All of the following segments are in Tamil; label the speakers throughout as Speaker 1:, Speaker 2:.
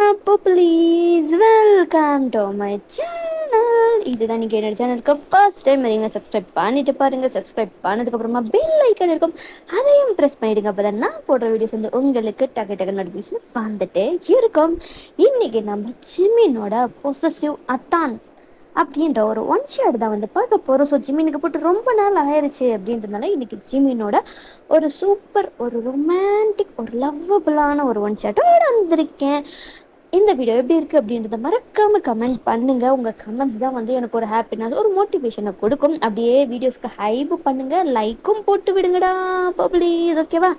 Speaker 1: அப்போ please welcome to my channel. இதுதான் நீங்கள் என்னோட சேனலுக்கு ஃபர்ஸ்ட் டைம் வரீங்க. சப்ஸ்கிரைப் பண்ணிட்டு பாருங்கள். சப்ஸ்கிரைப் பண்ணதுக்கப்புறமா பெல் ஐக்கன் இருக்கும், அதையும் ப்ரெஸ் பண்ணிவிடுங்க. அப்போ தான் நான் போடுற வீடியோஸ் வந்து உங்களுக்கு டக்கு நோட்டிஃபிகேஷன் வந்துட்டே இருக்கும். இன்றைக்கி நம்ம ஜிமினோட பொசசிவ் அத்தான் அப்படின்ற ஒரு ஒன் ஷாட் தான் வந்து பார்க்க போகிறோம். ஸோ ஜிமினுக்கு போட்டு ரொம்ப நாள் ஆயிடுச்சு அப்படின்றதுனால இன்றைக்கி ஜிமினோட ஒரு சூப்பர், ஒரு ரொமான்டிக், ஒரு லவ்வபுளான ஒரு ஒன் ஷாட்டோட வந்திருக்கேன். இந்த வீடியோ எப்படி இருக்குது அப்படின்றத மறக்காமல் கமெண்ட் பண்ணுங்கள். உங்கள் கமெண்ட்ஸ் தான் வந்து எனக்கு ஒரு ஹாப்பினஸ், ஒரு மோட்டிவேஷனை கொடுக்கும். அப்படியே வீடியோஸ்க்கு ஹைப்பு பண்ணுங்கள், லைக்கும் போட்டு விடுங்கடா ப்ளீஸ், ஓகேவா?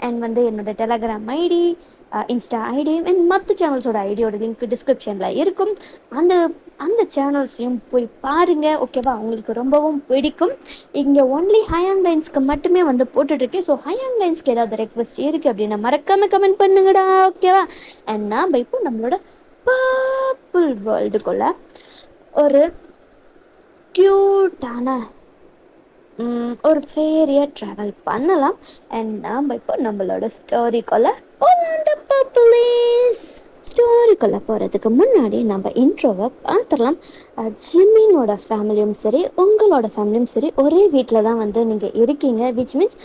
Speaker 1: அண்ட் வந்து என்னோடய Telegram ID, Insta ID and மற்ற சேனல்ஸோட ஐடியோட லிங்க் டிஸ்கிரிப்ஷனில் இருக்கும். அந்த அந்த சேனல்ஸையும் போய் பாருங்கள், ஓகேவா? உங்களுக்கு ரொம்பவும் பிடிக்கும். இங்கே ஒன்லி ஹையாங் லைன்ஸ்க்கு மட்டுமே வந்து போட்டுட்ருக்கேன். ஸோ ஹையாங் லைன்ஸ்க்கு ஏதாவது ரெக்வஸ்ட் இருக்குது அப்படின்னா மறக்காமல் கமெண்ட் பண்ணுங்கடா, ஓகேவா? அண்ட் நாம் இப்போ நம்மளோட பர்பிள் வேர்ல்டுக்குள்ள ஒரு க்யூட்டான ஒரு ஃபேரியாக ட்ராவல் பண்ணலாம். அண்ட் நாம் இப்போ நம்மளோட ஸ்டோரிக்குள்ள ப்ளீஸ். ஸ்டோரிக்குள்ளே போகிறதுக்கு முன்னாடி நம்ம இன்ட்ரோவை பார்த்துடலாம். ஜிமினோட ஃபேமிலியும் சரி, உங்களோட ஃபேமிலியும் சரி, ஒரே வீட்டில் தான் வந்து நீங்கள் இருக்கீங்க. விச் மீன்ஸ்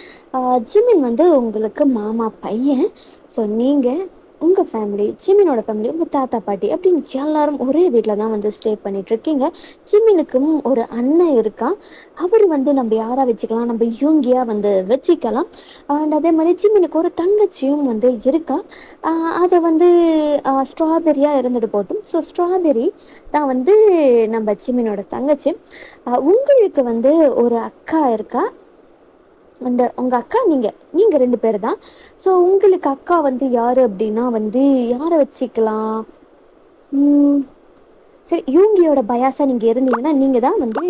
Speaker 1: ஜிமின் வந்து உங்களுக்கு மாமா பையன். ஸோ நீங்கள், உங்கள் ஃபேமிலி, ஜிமினோட ஃபேமிலி, உங்கள் தாத்தா பாட்டி அப்படின்னு எல்லாரும் ஒரே வீட்டில் தான் வந்து ஸ்டே பண்ணிகிட்ருக்கீங்க. ஜிமினுக்கும் ஒரு அண்ணன் இருக்கான். அவர் வந்து நம்ம யாராக வச்சுக்கலாம், நம்ம யூங்கியாக வந்து வச்சுக்கலாம். அண்ட் அதே மாதிரி ஜிமினுக்கு ஒரு தங்கச்சியும் வந்து இருக்கா. அதை வந்து ஸ்ட்ராபெரியாக இருந்துட்டு போட்டும். ஸோ ஸ்ட்ராபெரி தான் வந்து நம்ம ஜிமினோட தங்கச்சி. உங்களுக்கு வந்து ஒரு அக்கா இருக்கா. அண்டு உங்கள் அக்கா நீங்கள் 2 பேர் தான். ஸோ உங்களுக்கு அக்கா வந்து யார் அப்படின்னா வந்து யாரை வச்சுக்கலாம்? சரி, யூங்கியோட பயாஸாக நீங்கள் இருந்தீங்கன்னா நீங்கள் தான் வந்து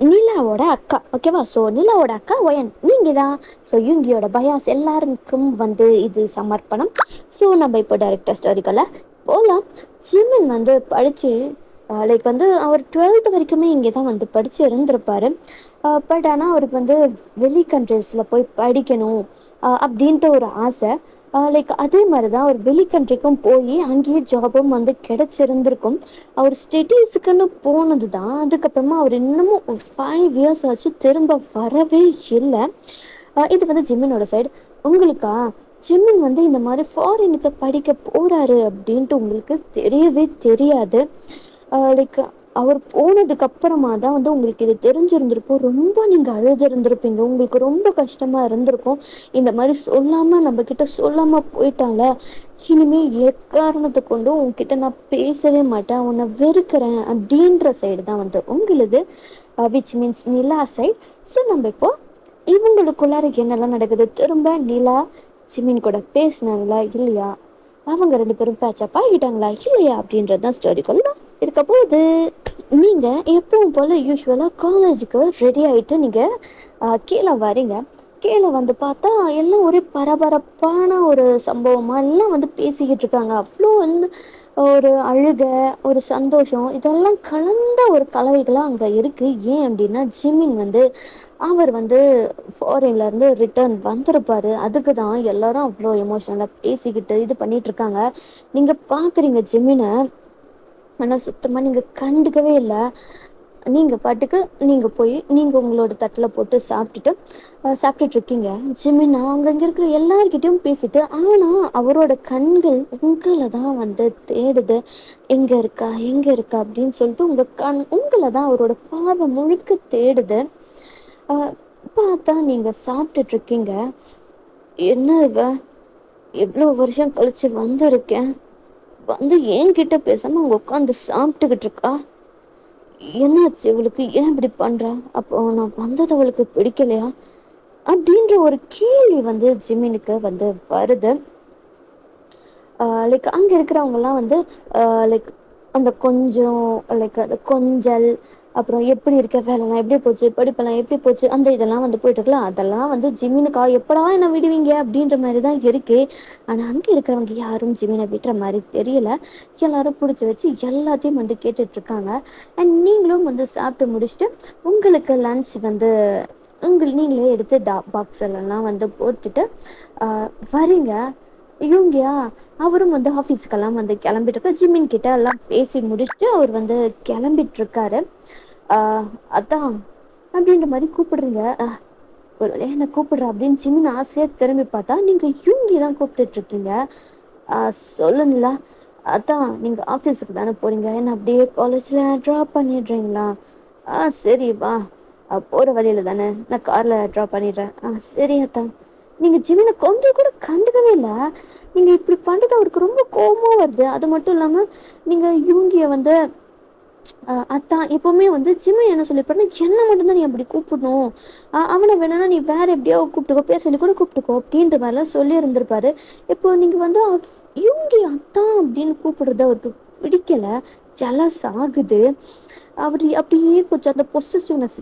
Speaker 1: நிலாவோட அக்கா, ஓகேவா? ஸோ நிலாவோட அக்கா ஒயன் நீங்கள் தான். ஸோ யூங்கியோட பயாஸ் எல்லாருக்கும் வந்து இது சமர்ப்பணம். ஸோ நம்ம இப்போ டைரக்டாக ஸ்டோரிக்குள்ள போகலாம். ஜிமின் வந்து படித்து லைக் வந்து அவர் 12th வரைக்குமே இங்கே தான் வந்து படித்து இருந்திருப்பார். பட் ஆனால் அவருக்கு வந்து வெளி கண்ட்ரீஸில் போய் படிக்கணும் அப்படின்ட்டு ஒரு ஆசை. லைக் அதே மாதிரி தான் அவர் வெளி கண்ட்ரிக்கும் போய் அங்கேயே ஜாபும் வந்து கிடச்சிருந்துருக்கும். அவர் ஸ்டடீஸுக்குன்னு போனது தான். அதுக்கப்புறமா அவர் இன்னமும் 5 இயர்ஸ் ஆச்சு, திரும்ப வரவே இல்லை. இது வந்து ஜிமினோட சைடு. உங்களுக்கா ஜிமின் வந்து இந்த மாதிரி ஃபாரினுக்கு படிக்க போகிறாரு அப்படின்ட்டு உங்களுக்கு தெரியவே தெரியாது. லைக் அவர் போனதுக்கப்புறமா தான் வந்து உங்களுக்கு இது தெரிஞ்சிருந்திருக்கும். ரொம்ப நீங்கள் அழுதுருந்துருப்பீங்க, உங்களுக்கு ரொம்ப கஷ்டமாக இருந்திருக்கும். இந்த மாதிரி சொல்லாமல், நம்மக்கிட்ட சொல்லாமல் போயிட்டாங்க, இனிமேல் எக்காரணத்தை கொண்டும் உங்ககிட்ட நான் பேசவே மாட்டேன், உன்னை வெறுக்கிறேன் அப்படின்ற சைடு தான் வந்து உங்களுது, which means Nila side. So நம்ம இப்போது இவங்களுக்குள்ளார என்னெல்லாம் நடக்குது, திரும்ப நிலா ஜிமின் கூட பேசினாங்களா இல்லையா, அவங்க 2 பேரும் பேச்சப் ஆகிட்டாங்களா இல்லையா அப்படின்றது தான் ஸ்டோரிக்குள்ள இருக்க போகுது. நீங்கள் எப்பவும் போல் யூஸ்வலாக காலேஜுக்கு ரெடி ஆகிட்டு நீங்கள் கீழே வரீங்க. கீழே வந்து பார்த்தா எல்லாம் ஒரே பரபரப்பான ஒரு சம்பவமாக எல்லாம் வந்து பேசிக்கிட்டு இருக்காங்க. அவ்வளோ வந்து ஒரு அழுக, ஒரு சந்தோஷம், இதெல்லாம் கலந்த ஒரு கலவைகளாக அங்கே இருக்குது. ஏன் அப்படின்னா ஜிமின் வந்து அவர் வந்து ஃபாரின்லேருந்து ரிட்டர்ன் வந்திருப்பார். அதுக்கு தான் எல்லோரும் அவ்வளோ எமோஷ்னலாக பேசிக்கிட்டு இது பண்ணிகிட்ருக்காங்க. நீங்கள் பார்க்குறீங்க ஜிமினை, ஆனால் சுத்தமாக நீங்கள் கண்டுக்கவே இல்லை. நீங்கள் பாட்டுக்கு நீங்கள் போய் நீங்கள் உங்களோட தட்டில் போட்டு சாப்பிட்டுட்ருக்கீங்க. ஜிமின் அங்கங்கே இருக்கிற எல்லார்கிட்டையும் பேசிட்டு, ஆனால் அவரோட கண்கள் உங்களை தான் வந்து தேடுது. எங்கே இருக்கா அப்படின்னு சொல்லிட்டு உங்களை தான் அவரோட பார்வை முழுக்க தேடுது. பார்த்தா நீங்கள் சாப்பிட்டுட்ருக்கீங்க. என்ன இவ எவ்வளோ வருஷம் கழித்து வந்திருக்கேன், வந்து என்கிட்ட பேசாமல் அவங்க உட்காந்து சாப்பிட்டுக்கிட்டு இருக்கா, என்னாச்சு இவளுக்கு, ஏன் இப்படி பண்ணுறா, அப்போ நான் வந்தது அவளுக்கு பிடிக்கலையா அப்படின்ற ஒரு கேள்வி வந்து ஜிமினுக்கு வந்து வருது. லைக் அங்கே இருக்கிறவங்கலாம் வந்து லைக் அந்த கொஞ்சம் லைக் அந்த கொஞ்சல், அப்புறம் எப்படி இருக்க, வேலைலாம் எப்படி போச்சு, படிப்பெல்லாம் எப்படி போச்சு, அந்த இதெல்லாம் வந்து போயிட்டுருக்கலாம். அதெல்லாம் வந்து ஜிமினுக்கா எப்படா என்ன விடுவீங்க அப்படின்ற மாதிரி தான் இருக்குது. ஆனால் அங்கே இருக்கிறவங்க யாரும் ஜிமினை விடுற மாதிரி தெரியல. எல்லோரும் பிடிச்சி வச்சு எல்லாத்தையும் வந்து கேட்டுட்ருக்காங்க. அண்ட் நீங்களும் வந்து சாப்பிட்டு முடிச்சுட்டு உங்களுக்கு லன்ச் வந்து நீங்களே எடுத்து பாக்ஸிலலாம் வந்து போட்டுட்டு வரீங்க. இவங்கயா அவரும் வந்து ஆஃபீஸுக்கெல்லாம் வந்து கிளம்பிட்டு இருக்க ஜிமின் கிட்ட எல்லாம் பேசி முடிச்சுட்டு அவர் வந்து கிளம்பிட்டு இருக்காரு. அதான் அப்படின்ற மாதிரி கூப்பிடுறீங்க. ஒரு வேலையை என்ன கூப்பிடுற அப்படின்னு ஜிமின் ஆசையாக திரும்பி பார்த்தா நீங்கள் யூங்கி தான் கூப்பிட்டுட்டு இருக்கீங்க. சொல்லுங்களா, அதான் நீங்கள் ஆஃபீஸுக்கு தானே போகிறீங்க, என்ன அப்படியே காலேஜில் ட்ராப் பண்ணிடுறீங்களா? சரி வா, போகிற வழியில் தானே, நான் காரில் ட்ராப் பண்ணிடுறேன். சரி அத்தான். நீங்கள் ஜிமினை கொஞ்சம் கூட கண்டுக்கவே இல்லை. நீங்கள் இப்படி பண்ணுறது அவருக்கு ரொம்ப கோபமாக வருது. அது மட்டும் இல்லாமல் நீங்கள் யூங்கியை வந்து அத்தான் எப்போவுமே வந்து ஜிமின் என்ன சொல்லியிருப்பாருன்னா, என்னை மட்டும்தான் நீ அப்படி கூப்பிடணும், அவனை வேணா நீ வேற எப்படியோ கூப்பிட்டுக்கோ, பேர் சொல்லி கூட கூப்பிட்டுக்கோ அப்படின்ற மாதிரிலாம் சொல்லி இருந்திருப்பாரு. இப்போ நீங்கள் வந்து இவங்க அத்தான் அப்படின்னு கூப்பிடுறது அவருக்கு பிடிக்கல, ஜலஸ் ஆகுது. அவர் அப்படியே கொஞ்சம் அந்த பொசசிவ்னஸ்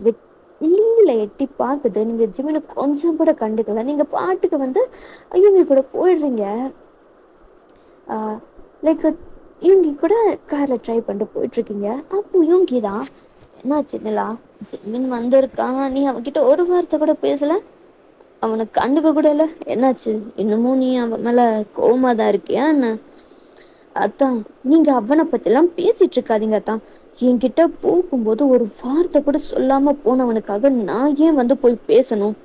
Speaker 1: வெளியில் எட்டி பார்க்குது. நீங்கள் ஜிமினை கொஞ்சம் கூட கண்டுக்கல, நீங்கள் பாட்டுக்கு வந்து இவங்க கூட போயிடுறீங்க. லைக் இவங்க கூட காரில் ட்ரை பண்ணிட்டு போயிட்டுருக்கீங்க. அப்போ இவங்கி தான் என்னாச்சு நிலா, ஜிமின் வந்திருக்கான், நீ அவன்கிட்ட ஒரு வார்த்தை கூட பேசலை, அவனை கண்டுக்க கூட இல்லை, என்னாச்சு இன்னமும் நீ அவன் மேலே கோவமாக தான் இருக்கியா என்ன? அத்தான் நீங்கள் அவனை பற்றிலாம் பேசிகிட்டு இருக்காதீங்க அத்தான். என்கிட்ட போகும்போது ஒரு வார்த்தை கூட சொல்லாமல் போனவனுக்காக நான் ஏன் வந்து போய் பேசணும்?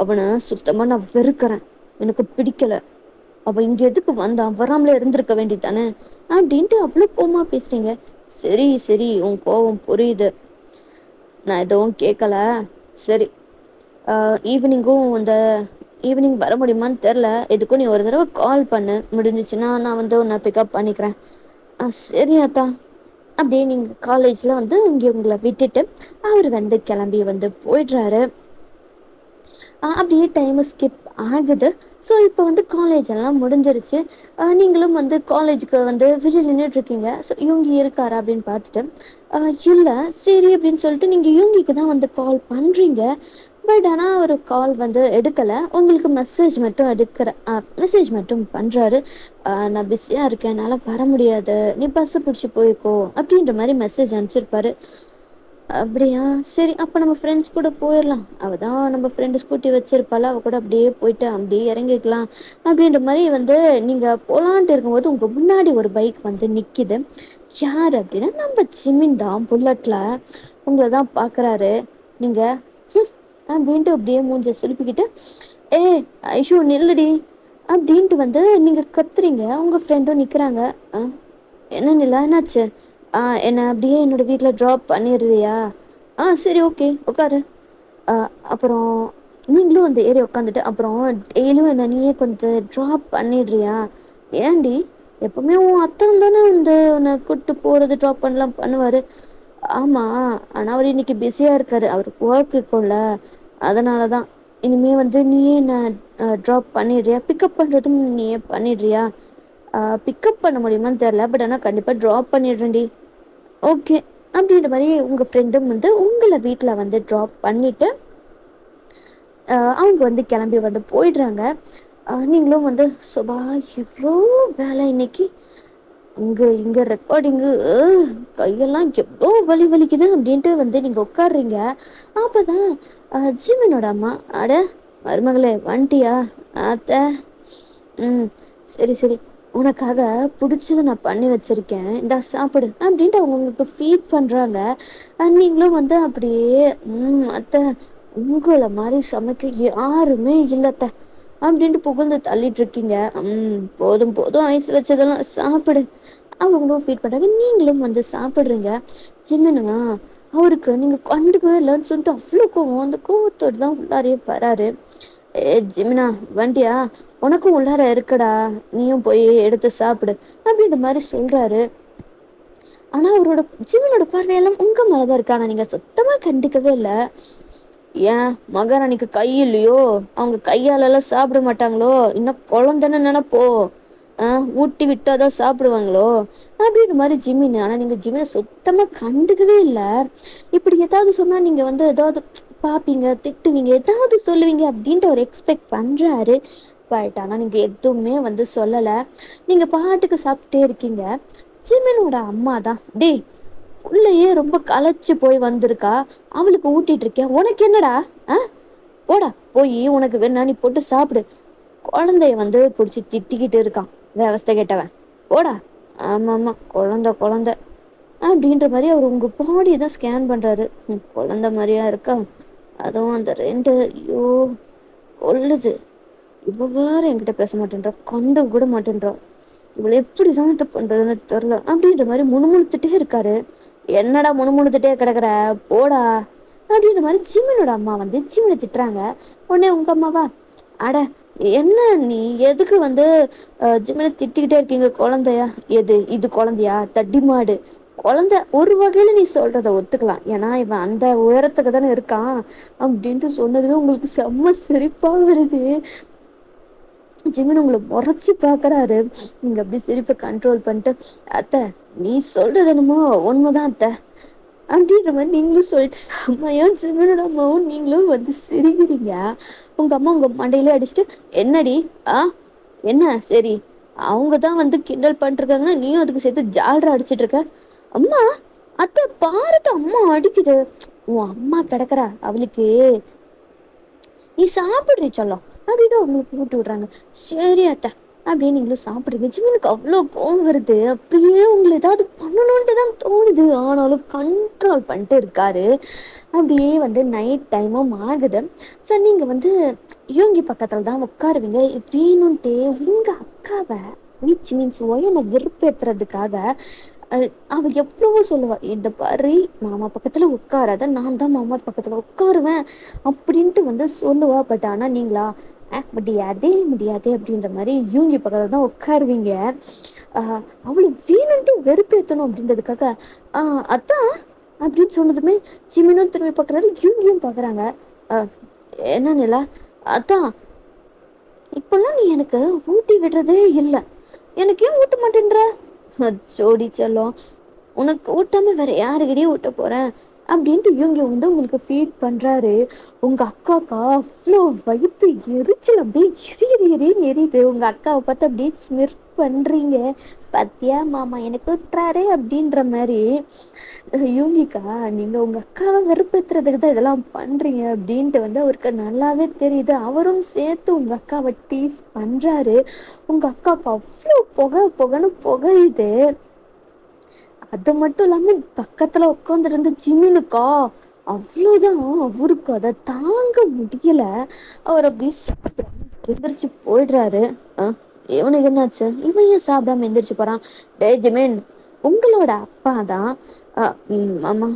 Speaker 1: அவனை சுத்தமாக நான் வெறுக்கிறேன், எனக்கு பிடிக்கலை. அவள் இங்கே எதுக்கு வந்தான், வராமலே இருந்திருக்க வேண்டியதானே அப்படின்ட்டு அவ்வளோ கோவமாக பேசுறீங்க. சரி சரி, உன் கோவம் புரியுது, நான் எதுவும் கேட்கல. சரி, ஈவினிங்கும் இந்த ஈவினிங் வர முடியுமான்னு தெரில, எதுக்கும் நீ ஒரு தடவை கால் பண்ணு, முடிஞ்சிச்சுன்னா நான் வந்து உன்னை பிக்கப் பண்ணிக்கிறேன். சரி அத்தா. அப்படியே நீங்கள் காலேஜில் வந்து இங்கே உங்களை விட்டுட்டு அவர் வந்து கிளம்பி வந்து போயிடுறாரு. அப்படியே டைமு ஸ்கிப் ஆகுது. ஸோ இப்போ வந்து காலேஜ் எல்லாம் முடிஞ்சிருச்சு. நீங்களும் வந்து காலேஜுக்கு வந்து வெளியில் நின்றுட்டுருக்கீங்க. ஸோ யூங்கி இருக்காரா அப்படின்னு பார்த்துட்டு இல்லை சரி அப்படின்னு சொல்லிட்டு நீங்கள் யூங்கிக்கு தான் வந்து கால் பண்ணுறீங்க. பட் ஆனால் ஒரு கால் வந்து எடுக்கலை, உங்களுக்கு மெசேஜ் மட்டும் பண்ணுறாரு. நான் பிஸியாக இருக்கேன், என்னால் வர முடியாது, நீ பஸ்ஸை பிடிச்சி போய்க்கோ அப்படின்ற மாதிரி மெசேஜ் அனுப்பிச்சிருப்பாரு. அப்படியா, சரி அப்போ நம்ம ஃப்ரெண்ட்ஸ் கூட போயிடலாம், அவள் தான் நம்ம ஃப்ரெண்டு ஸ்கூட்டி வச்சுருப்பாள், அவள் கூட அப்படியே போயிட்டு அப்படியே இறங்கிக்கலாம் அப்படின்ற மாதிரி வந்து நீங்கள் போகலான்ட்டு இருக்கும்போது உங்கள் முன்னாடி ஒரு பைக் வந்து நிற்கிது. யார் அப்படின்னா நம்ம ஜிமின் தான், புல்லட்டில் உங்களை தான் பார்க்குறாரு. நீங்கள் அப்படின்ட்டு அப்படியே மூஞ்ச சுலுப்பிக்கிட்டு ஐஷு நில்லுடி அப்படின்ட்டு வந்து நீங்கள் கத்துறீங்க. உங்கள் ஃப்ரெண்டும் நிற்கிறாங்க. என்ன நிலா, என்னாச்சு? என்னை அப்படியே என்னோடய வீட்டில் ட்ராப் பண்ணிடுறியா? சரி ஓகே உட்காரு. அப்புறம் நீங்களும் அந்த ஏரியா உட்காந்துட்டு அப்புறம் டெய்லியும் என்ன நீயே கொஞ்சம் ட்ராப் பண்ணிடுறியா? ஏன்டி, எப்போவுமே உன் அத்தான் தானே வந்து உன்னை கூப்பிட்டு போகிறது ட்ராப் பண்ணலாம் பண்ணுவார். ஆமாம், ஆனால் அவர் இன்றைக்கி பிஸியாக இருக்கார், அவருக்கு ஒர்க் இருக்கும்ல, அதனால தான். இனிமேல் வந்து நீயே என்ன ட்ராப் பண்ணிடுறியா? பிக்கப் பண்ணுறதும் நீயே பண்ணிடுறியா? பிக்கப் பண்ண முடியுமான்னு தெரில, பட் ஆனால் கண்டிப்பாக ட்ராப் பண்ணிடுறேன்டி. ஓகே அப்படின்ற மாதிரி உங்கள் ஃப்ரெண்டும் வந்து உங்களை வீட்டில் வந்து ட்ராப் பண்ணிவிட்டு அவங்க வந்து கிளம்பி வந்து போயிடுறாங்க. நீங்களும் வந்து சுபா இவ்வளோ வேலை இன்னைக்கு, இங்கே ரெக்கார்டிங்கு, கையெல்லாம் எவ்வளோ வலிக்குது அப்படின்ட்டு வந்து நீங்கள் உட்காடுறீங்க. அப்போ தான் ஜிமினோட அம்மா, அட மருமகளே வந்துட்டியா? அத்தை, சரி சரி, உனக்காக பிடிச்சதை நான் பண்ணி வச்சுருக்கேன், இந்த சாப்பிடு அப்படின்ட்டு அவங்க உங்களுக்கு ஃபீட் பண்ணுறாங்க. நீங்களும் வந்து அப்படியே அத்தை உங்களை மாதிரி சமைக்க யாருமே இல்லைத்த அப்படின்ட்டு புகழ்ந்து தள்ளிட்டுருக்கீங்க. போதும் போதும் ஐஸ் வச்சதெல்லாம் சாப்பிடு அவங்களும் ஃபீட் பண்ணுறாங்க. நீங்களும் வந்து சாப்பிட்றீங்க. ஜிமினா அவருக்கு நீங்கள் கண்டுக்கவே இல்லைன்னு சொல்லிட்டு அவ்வளோ கோவம், அந்த கோவத்தோடு தான் உள்ளாரையே வராரு. ஜிமினா வண்டியா, உனக்கும் உள்ளார இருக்கடா, நீயும் போய் எடுத்து சாப்பிடு அப்படின்ற மாதிரி சொல்கிறாரு. ஆனால் அவரோட ஜிமினோட பார்வையெல்லாம் உங்கள் மேலே தான் இருக்கு, ஆனால் நீங்கள் சுத்தமாக கண்டுக்கவே இல்லை. ஏன் மகாராணிக்கு கை இல்லையோ? அவங்க கையாலெல்லாம் சாப்பிட மாட்டாங்களோ? இன்னும் குழந்தைன்னு நினைப்போ? ஊட்டி விட்டாதான் சாப்பிடுவாங்களோ அப்படின்ற மாதிரி ஜிமின். ஆனால் நீங்கள் ஜிமினை சுத்தமாக கண்டுக்கவே இல்லை. இப்படி ஏதாவது சொன்னால் நீங்கள் வந்து ஏதாவது பார்ப்பீங்க, திட்டுவீங்க, ஏதாவது சொல்லுவீங்க அப்படின்ட்டு அவர் எக்ஸ்பெக்ட் பண்ணுறாரு. பட் ஆனால் நீங்கள் எதுவுமே வந்து சொல்லலை, நீங்கள் பாட்டுக்கு சாப்பிட்டே இருக்கீங்க. ஜிமினோட அம்மா தான், டேய் உள்ளேயே ரொம்ப களைச்சு போய் வந்திருக்கா, அவளுக்கு ஊட்டிட்டு இருக்கேன், உனக்கு என்னடா? போடா போய் உனக்கு வேணா நீ போட்டு சாப்பிடு, குழந்தைய வந்து பிடிச்சி திட்டிக்கிட்டு இருக்கான். விவஸ்தை கெட்டவன். போடா. ஆமா ஆமா, குழந்தை குழந்தை அப்படின்ற மாதிரி அவர் உங்க பாடியை தான் ஸ்கேன் பண்றாரு. குழந்தை மாதிரியா இருக்கா? அதுவும் அந்த 2 ஐயோ கொல்லுது. இவ வேற என்கிட்ட பேச மாட்டேன்றா, கண்டு கூட மாட்டேன்றா. இவளை எப்படி சமத்த பண்றதுன்னு தெரில அப்படின்ற மாதிரி முணுமுணுத்துட்டே இருக்காரு. என்னடா முணுமுணுத்துட்டே கிடக்குற, போடா அப்படின்ற மாதிரி ஜிமினோட அம்மா வந்து ஜிமினை திட்டுறாங்க. உடனே உங்க அம்மாவா, அட என்ன நீ எதுக்கு வந்து ஜிமினை திட்டிக்கிட்டே இருக்கீங்க? குழந்தையா? எது இது குழந்தையா? தட்டி மாடு குழந்தை ஒரு வகையில நீ சொல்றத ஒத்துக்கலாம், ஏன்னா இவன் அந்த உயரத்துக்கு தானே இருக்கான் அப்படின்ட்டு சொன்னதுமே உங்களுக்கு செம்ம சிரிப்பா வருது. ஜிமின் உங்களை முறைச்சி பார்க்குறாரு. நீங்கள் அப்படி சிரிப்பை கண்ட்ரோல் பண்ணிட்டு, அத்தை நீ சொல்கிறது என்னமோ உண்மைதான் அத்தை அப்படின்ற மாதிரி நீங்களும் சொல்லிட்டு செம்மையா ஜிமினோட அம்மாவும் நீங்களும் வந்து சிரிக்கிறீங்க. உங்கள் அம்மா உங்கள் மண்டையிலே அடிச்சுட்டு, என்னடி என்ன சரி அவங்க தான் வந்து கிண்டல் பண்ணிருக்காங்கன்னா நீயும் அதுக்கு சேர்த்து ஜாலரா அடிச்சிட்டு இருக்க. அம்மா அத்தை பாரத அம்மா அடிக்குது. உன் அம்மா கிடக்குறா, அவளுக்கு நீ சாப்பிட்றீ சொல்லும் அப்படின்னு அவங்களுக்கு ஊட்டி விட்றாங்க. சரி அத்தை அப்படின்னு நீங்களும் சாப்பிட்றீங்க. ஜிமினுக்கு அவ்வளோ கோவம் வருது. அப்படியே உங்களை ஏதாவது பண்ணணுன்ட்டு தான் தோணுது, ஆனாலும் கண்ட்ரோல் பண்ணிட்டு இருக்காரு. அப்படியே வந்து நைட் டைமும் ஆகுது. ஸோ நீங்கள் வந்து யோங்கி பக்கத்தில் தான் உட்காருவீங்க. வேணும்ன்ட்டு உங்கள் அக்காவை மீன்ஸ் ஒயனை வெறுப்பேற்றுறதுக்காக அவள் எவ்வளவோ சொல்லுவாள், இந்த பாரு மாமா பக்கத்தில் உட்காராத, நான் தான் மாமா பக்கத்தில் உட்காருவேன் அப்படின்ட்டு வந்து சொல்லுவா. பட் ஆனால் நீங்களா முடியாதே முடியாதே அப்படின்ற மாதிரி யூங்கி பக்கத்தில் தான் உட்காருவீங்க. அவளை வேணுன்ட்டு வெறுப்பேற்றணும் அப்படின்றதுக்காக அதான் அப்படின்னு சொன்னதுமே ஜிமினும் திரும்பி பார்க்குறாரு, யூங்கியும் பார்க்குறாங்க. என்ன நிலா அதான் இப்பெல்லாம் நீ எனக்கு ஊட்டி விடுறதே இல்லை, எனக்கு ஏன் ஊட்ட மாட்டேன்ற? ஜோடி செல்லம், உனக்கு ஊட்டாம வேற யாருக்கிட்டே ஊட்ட போறேன் அப்படின்ட்டு இவங்க வந்து உங்களுக்கு ஃபீட் பண்றாரு. உங்க அக்காக்கா அவ்வளோ வயிற்று எரிச்சல் அப்படியே எரியுன்னு எரியுது. உங்க அக்காவை பார்த்து அப்படியே ஸ்மிர் பண்றீங்க. பத்தியா மாமா எனக்கு விட்டுறாரு அப்படின்ற மாதிரி. யூங்கிக்கா நீங்க உங்க அக்காவை வெறுப்பேற்றுறதுக்கு தான் இதெல்லாம் பண்றீங்க அப்படின்ட்டு வந்து அவருக்கு நல்லாவே தெரியுது. அவரும் சேர்த்து உங்க அக்காவை டீஸ் பண்றாரு. உங்க அக்காவுக்கு அவ்வளோ புகைன்னு புகையுது. அது மட்டும் இல்லாமல் பக்கத்தில் உட்காந்துருந்து ஜிமினுக்கா அவ்வளோதான், அவருக்கு அதை தாங்க முடியல. அவர் அப்படியே எந்திரிச்சு போயிடுறாரு. இவனுக்கு என்னாச்சு, இவன் ஏன் சாப்பிடாம எந்திரிச்சு போகிறான்? டே ஜிமின், உங்களோட அப்பா தான். ஆமாம்,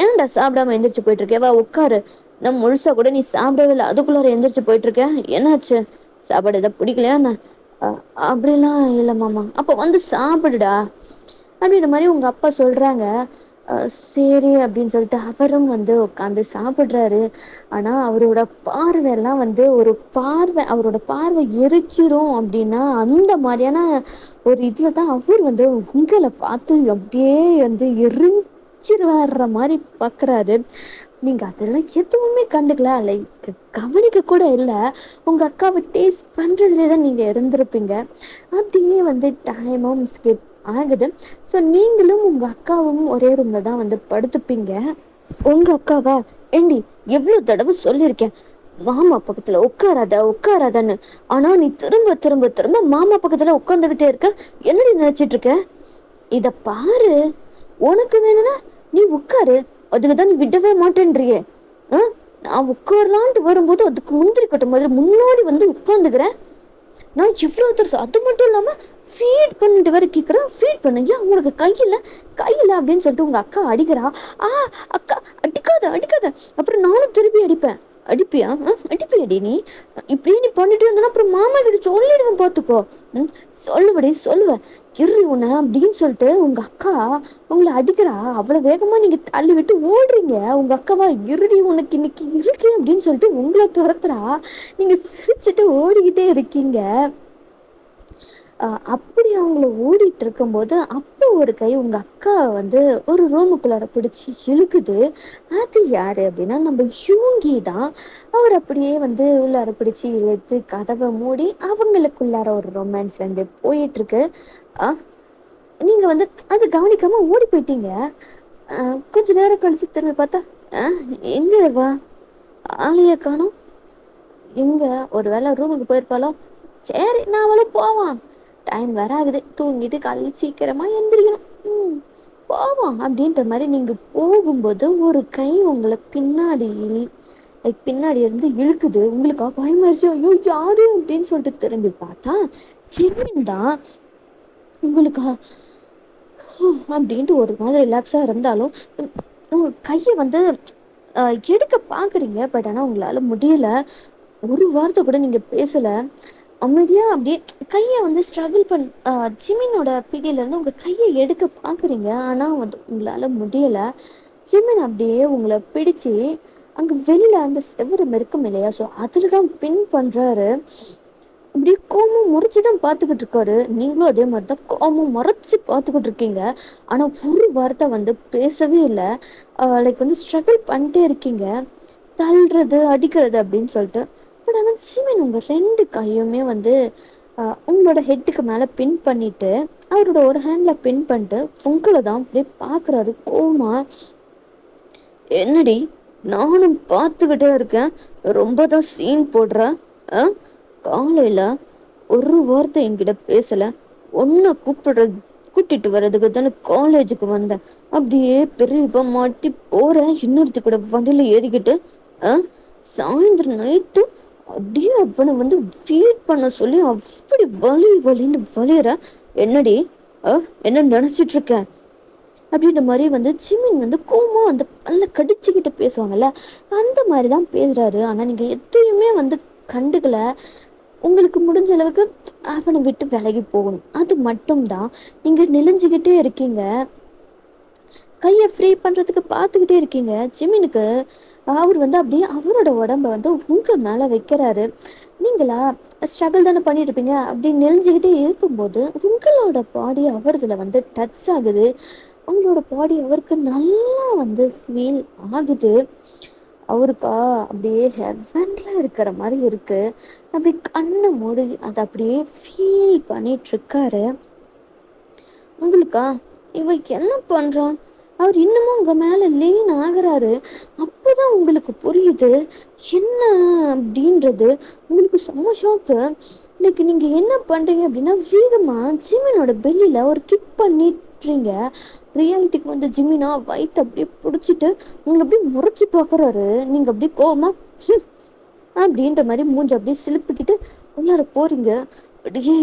Speaker 1: ஏன்டா சாப்பிடாம எந்திரிச்சு போயிட்டுருக்கேவா? உட்காரு. நான் முழுசா கூட நீ சாப்பிடவே இல்லை, அதுக்குள்ளார எந்திரிச்சு போயிட்டுருக்கேன், என்னாச்சு? சாப்பாடு எதாவது பிடிக்கலையா என்ன? அப்படிலாம் இல்லை மாமா. அப்போ வந்து சாப்பிடுடா அப்படின்ற மாதிரி உங்கள் அப்பா சொல்கிறாங்க. சரி அப்படின்னு சொல்லிட்டு அவரும் வந்து உட்காந்து சாப்பிட்றாரு. ஆனால் அவரோட பார்வையெல்லாம் வந்து அவரோட பார்வை எரிச்சிரும் அப்படின்னா அந்த மாதிரியான ஒரு இதில் தான் அவர் வந்து உங்களை பார்த்து அப்படியே வந்து எரிஞ்சிருவாடுற மாதிரி பார்க்குறாரு. நீங்கள் அதெல்லாம் எதுவுமே கண்டுக்கல, லைக் கவனிக்க கூட இல்லை. உங்கள் அக்காவை டேஸ்ட் பண்ணுறதுலே தான் நீங்கள் இருந்திருப்பீங்க. அப்படியே வந்து டைமும் ஸ்கிப் ஆகுது. ஸோ நீங்களும் உங்கள் அக்காவும் ஒரே ரூமில் தான் வந்து படுத்துப்பீங்க. உங்கள் அக்காவா, ஏண்டி எவ்வளோ தடவை சொல்லியிருக்கேன் மாமா பக்கத்தில் உட்காராதன்னு, ஆனால் நீ திரும்ப திரும்ப திரும்ப மாமா பக்கத்தில் உட்காந்துக்கிட்டே இருக்க, என்னடி நினச்சிட்டு இருக்க? இதை பாரு, உனக்கு வேணும்னா நீ உட்காரு, அதுக்கு தான் நீ விடவே மாட்டேன்றியே. நான் உட்காரலான்ட்டு வரும்போது அதுக்கு முந்திரி கட்டும் மாதிரி முன்னாடி வந்து உட்காந்துக்கிறேன். நான் இவ்வளோ தரசு, அது மட்டும் இல்லாமல் ஃபீட் பண்ணிட்டு வேற கேட்குறேன், ஃபீட் பண்ணுங்க உனக்கு கையில் அப்படின்னு சொல்லிட்டு உங்கள் அக்கா அடிக்கிறா. அக்கா அடிக்காத, அப்புறம் நானும் திருப்பி அடிப்பேன். அடிப்பியா? அடிப்பியாடி நீ? இப்படியே நீ பண்ணிட்டு இருந்தனா அப்புறம் மாமா கிட்ட சொல்லிடுவேன், பார்த்துக்கோ. சொல்லுவேன் இரு உன்னை அப்படின்னு சொல்லிட்டு உங்கள் அக்கா உங்களை அடிக்கிறா. அவ்வளோ வேகமாக நீங்கள் தள்ளி விட்டு ஓடுறீங்க. உங்கள் அக்காவா, இருடி உனக்கு இன்னைக்கு இருக்கு அப்படின்னு சொல்லிட்டு உங்களை துரத்துறா. நீங்கள் சிரிச்சுட்டு ஓடிக்கிட்டே இருக்கீங்க. அப்படி அவங்கள ஓடிட்டு இருக்கும்போது அப்போ ஒரு கை உங்கள் அக்கா வந்து ஒரு ரூமுக்குள்ளார பிடிச்சி இழுக்குது. அது யார் அப்படின்னா நம்ம யூங்கி தான். அவர் அப்படியே வந்து உள்ளார பிடிச்சி இழுத்து கதவை மூடி அவங்களுக்குள்ளார ஒரு ரொமான்ஸ் வந்து போயிட்டுருக்கு. நீங்கள் வந்து அது கவனிக்காமல் ஓடி போயிட்டீங்க. கொஞ்சம் நேரம் கழித்து திரும்பி பார்த்தா எங்கே வா ஆளையே காணோம். எங்கே, ஒரு வேளை ரூமுக்கு போயிருப்பாளோ? சரி நான் அவளும் போவான், டைம் வேற ஆகுது, தூங்கிட்டு காலையில் சீக்கிரமாக எந்திரிக்கணும், போவோம் அப்படின்ற மாதிரி நீங்கள் போகும்போது ஒரு கை உங்களை பின்னாடி இருந்து இழுக்குது. உங்களுக்கு பயமாயிருச்சு, ஐயோ யாரு அப்படின்னு சொல்லிட்டு திரும்பி பார்த்தா ஜிமின் தான். உங்களுக்கு அப்படின்ட்டு ஒரு மாதிரி ரிலாக்ஸாக இருந்தாலும் உங்கள் கையை வந்து எடுக்க பார்க்குறீங்க, பட் ஆனால் உங்களால் முடியல. ஒரு வார்த்தை கூட நீங்கள் பேசலை, அமைதியாக அப்படியே கையை வந்து ஸ்ட்ரகிள் ஜிமினோட பிடியிலேருந்து உங்கள் கையை எடுக்க பார்க்குறீங்க, ஆனால் வந்து உங்களால் முடியலை. ஜிமின் அப்படியே உங்களை பிடிச்சி அங்கே வெளியில் அந்த செவரு இருக்கும் இல்லையா, ஸோ அதில் தான் பின் பண்ணுறாரு. அப்படியே கோமம் முறைச்சி தான் பார்த்துக்கிட்டு இருக்காரு. நீங்களும் அதே மாதிரி தான் கோமம் முறைச்சி பார்த்துக்கிட்டு இருக்கீங்க. ஆனால் ஒரு வார்த்தை வந்து பேசவே இல்லை. லைக் வந்து ஸ்ட்ரகிள் பண்ணிட்டே இருக்கீங்க, தள்ளுறது அடிக்கிறது அப்படின்னு சொல்லிட்டு. பட் ஆனால் ஜிமின் உங்கள் 2 கையுமே வந்து உங்களோட ஹெட்டுக்கு மேலே பின் பண்ணிவிட்டு அவரோட ஒரு ஹேண்டில் பின் பண்ணிட்டு உங்களை தான் அப்படியே பார்க்குறாரு கோமா. என்னடி நானும் பார்த்துக்கிட்டே இருக்கேன், ரொம்ப தான் சீன் போடுறேன். காலையில் ஒரு வார்த்தை என்கிட்ட பேசலை, ஒன்றை கூட்டிட்டு வர்றதுக்கு தானே காலேஜுக்கு வந்தேன். அப்படியே பெரிய மாட்டி போகிறேன், இன்னொருத்து கூட வண்டியில் ஏறிக்கிட்டு சாயந்தரம் நைட்டு அப்படியே அவனை வந்து ஃபீட் பண்ண சொல்லி அப்படி வலின்னு வலிற. என்னடி என்ன நினச்சிட்டு இருக்கேன் அப்படின்ற மாதிரி வந்து ஜிமின் வந்து கோமா அந்த பல்ல கடிச்சுக்கிட்டு பேசுவாங்கல்ல, அந்த மாதிரி தான் பேசுகிறாரு. ஆனால் நீங்கள் எதையுமே வந்து கண்டுக்கலை. உங்களுக்கு முடிஞ்ச அளவுக்கு அவனை விட்டு விலகி போகணும், அது மட்டும்தான். நீங்கள் நெளிஞ்சிக்கிட்டே இருக்கீங்க, கையை ஃப்ரீ பண்ணுறதுக்கு பார்த்துக்கிட்டே இருக்கீங்க. ஜிமினுக்கு அவர் வந்து அப்படியே அவரோட உடம்ப வந்து உங்கள் மேலே வைக்கிறாரு. நீங்களா ஸ்ட்ரகிள் தானே பண்ணிட்டு இருப்பீங்க, அப்படி நெளிஞ்சிக்கிட்டே இருக்கும்போது உங்களோட பாடி அவரதுல வந்து டச் ஆகுது. உங்களோட பாடி அவருக்கு நல்லா வந்து ஃபீல் ஆகுது. அவருக்கா அப்படியே ஹெவனில் இருக்கிற மாதிரி இருக்குது. அப்படி கண்ணை மூடி அதை அப்படியே ஃபீல் பண்ணிகிட்ருக்காரு. உங்களுக்கா இவ என்ன பண்ணுறான், அவர் இன்னமும் உங்கள் மேலே லீன் ஆகிறாரு. அப்போ தான் உங்களுக்கு புரியுது என்ன அப்படின்றது. உங்களுக்கு செம்ம ஷாக்கு. லைக் நீங்கள் என்ன பண்ணுறீங்க அப்படின்னா, வேகமாக ஜிமினோட பெல்லியில் ஒரு கிக் பண்ணிட்டுறீங்க. ரியாலிட்டிக்கு வந்து ஜிமினா வயிற்று அப்படியே பிடிச்சிட்டு உங்களை அப்படியே முறைச்சி பார்க்குறாரு. நீங்கள் அப்படியே கோவமா அப்படின்ற மாதிரி மூஞ்சி அப்படியே சிலுப்பிக்கிட்டு உள்ளார போகிறீங்க. அப்படியே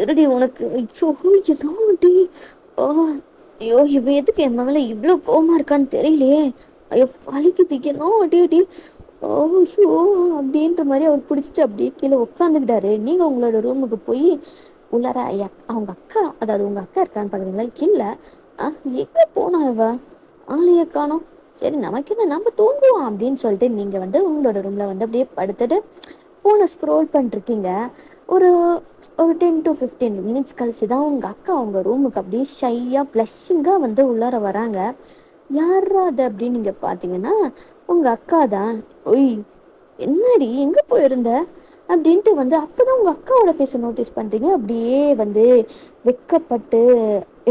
Speaker 1: இருடி உனக்கு, ஐயோ என்னடி, ஓ ஐயோ இவ எதுக்கு என் மேலே இவ்வளோ கோவமாக இருக்கான்னு தெரியலையே, ஐயோ வலிக்குது என்ன அடி அடி, ஓ ஷோ அப்படின்ற மாதிரி அவர் பிடிச்சிட்டு அப்படியே கீழே உட்காந்துக்கிட்டாரு. நீங்கள் உங்களோட ரூமுக்கு போய் உள்ளார அவங்க அக்கா, அதாவது உங்கள் அக்கா இருக்கான்னு பார்க்குறீங்களா, இல்லை எங்கே போனா இவ, ஆளையே காணோம். சரி நமக்கு என்ன, நம்ம தூங்குவோம் அப்படின்னு சொல்லிட்டு நீங்கள் வந்து உங்களோட ரூமில் வந்து அப்படியே படுத்துட்டு ஃபோனை ஸ்க்ரோல் பண்ணிருக்கீங்க. ஒரு ஒரு 10 to 15 மினிட்ஸ் கழிச்சு தான் உங்கள் அக்கா உங்கள் ரூமுக்கு அப்படியே ஷையாக ப்ளஷிங்காக வந்து உள்ளார வராங்க. யாரா அது அப்படின்னு நீங்கள் பார்த்தீங்கன்னா உங்கள் அக்கா தான். ஒய் என்னடி எங்கே போயிருந்த அப்படின்ட்டு வந்து அப்போ தான் உங்கள் அக்காவோட ஃபேஸை நோட்டீஸ் பண்ணுறீங்க. அப்படியே வந்து வெக்கப்பட்டு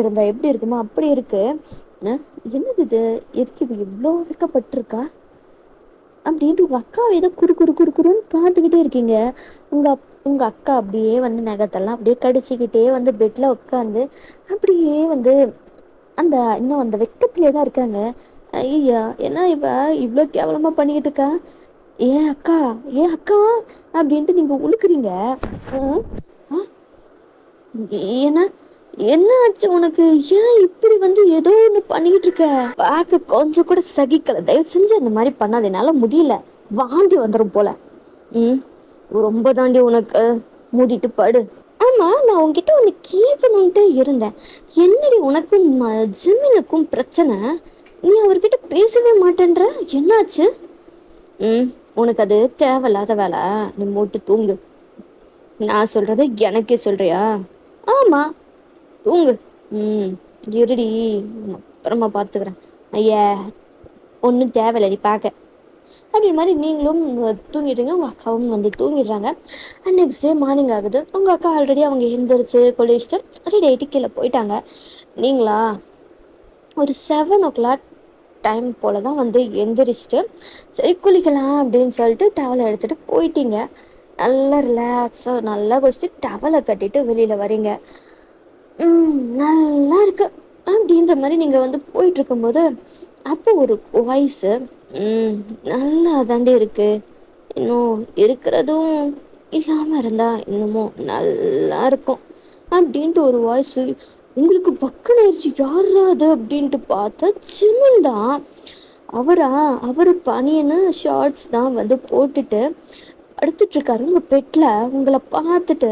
Speaker 1: இருந்தால் எப்படி இருக்குமோ அப்படி இருக்கு. என்னது இது, எதுக்கு இப்போ இவ்வளோ வெக்கப்பட்டிருக்கா அப்படின்ட்டு உங்கள் அக்காவை ஏதோ குறுன்னு பார்த்துக்கிட்டே இருக்கீங்க. உங்கள் அக்கா அப்படியே வந்து நகத்தெல்லாம் அப்படியே கடிச்சிக்கிட்டே வந்து பெட்டில் உட்காந்து அப்படியே வந்து இன்னும் அந்த வெக்கத்திலே தான் இருக்காங்க. ஐயா என்ன இவ இவ்வளோ கேவலமாக பண்ணிக்கிட்டு இருக்கா, ஏன் அக்கா அப்படின்ட்டு நீங்கள் உழுக்குறீங்க. ஏன்னா என்ன ஆச்சு உனக்கு, ஏன் இப்படி வந்து ஏதோ ஒன்று பண்ணிக்கிட்டு இருக்க, பார்க்க கொஞ்சம் கூட சகிக்கல, தயவு செஞ்சு அந்த மாதிரி பண்ணாது, என்னால் முடியல, வாந்தி வந்துடும் போல. ரொம்ப தாண்டி உனக்கு, மூடிட்டு படு. ஆமாம் நான் உங்ககிட்ட ஒன்று கேட்கணுன்ட்டு இருந்தேன். என்னடி உனக்கும் ஜிமினுக்கும் பிரச்சனை, நீ அவர்கிட்ட பேசவே மாட்டேன்ற, என்னாச்சு? உனக்கு அது தேவையில்லாத வேலை, நீ மூட்டு தூங்கு. நான் சொல்கிறத எனக்கே சொல்கிறியா? ஆமாம் தூங்கு. இருடி அப்புறமா பார்த்துக்கிறேன். ஐயா ஒன்றும் தேவையில்லை நீ பார்க்க அப்படின்ற மாதிரி நீங்களும் தூங்கிடுறீங்க. உங்கள் அக்காவும் வந்து தூங்கிடுறாங்க. அண்ட் நெக்ஸ்ட் டே மார்னிங் ஆகுது. உங்கள் அக்கா ஆல்ரெடி அவங்க எழுந்திரிச்சு கொலிச்சிட்டு ரெடி ஆகிட்டு கீழே போயிட்டாங்க. நீங்களா ஒரு 7 o'clock டைம் போல் தான் வந்து எந்திரிச்சிட்டு சரி குளிக்கலாம் அப்படின்னு சொல்லிட்டு டவலை எடுத்துகிட்டு போயிட்டீங்க. நல்லா ரிலாக்ஸாக நல்லா குடிச்சிட்டு டவலை கட்டிட்டு வெளியில் வரீங்க. நல்லா இருக்கு அப்படின்ற மாதிரி நீங்கள் வந்து போயிட்டுருக்கும்போது அப்போ ஒரு வாய்ஸு, நல்லா தாண்டி இருக்கு, இன்னும் இருக்கிறதும் இல்லாமல் இருந்தால் இன்னமும் நல்லா இருக்கும் அப்படின்ட்டு ஒரு வாய்ஸு. உங்களுக்கு பக்குன்னு ஆயிடுச்சு, யாரா அது அப்படின்ட்டு பார்த்தா ஜிமின் தான். அவர் பனியனு ஷார்ட்ஸ் தான் வந்து போட்டுட்டு படுத்துட்ருக்காரு உங்கள் பெட்டில். உங்களை பார்த்துட்டு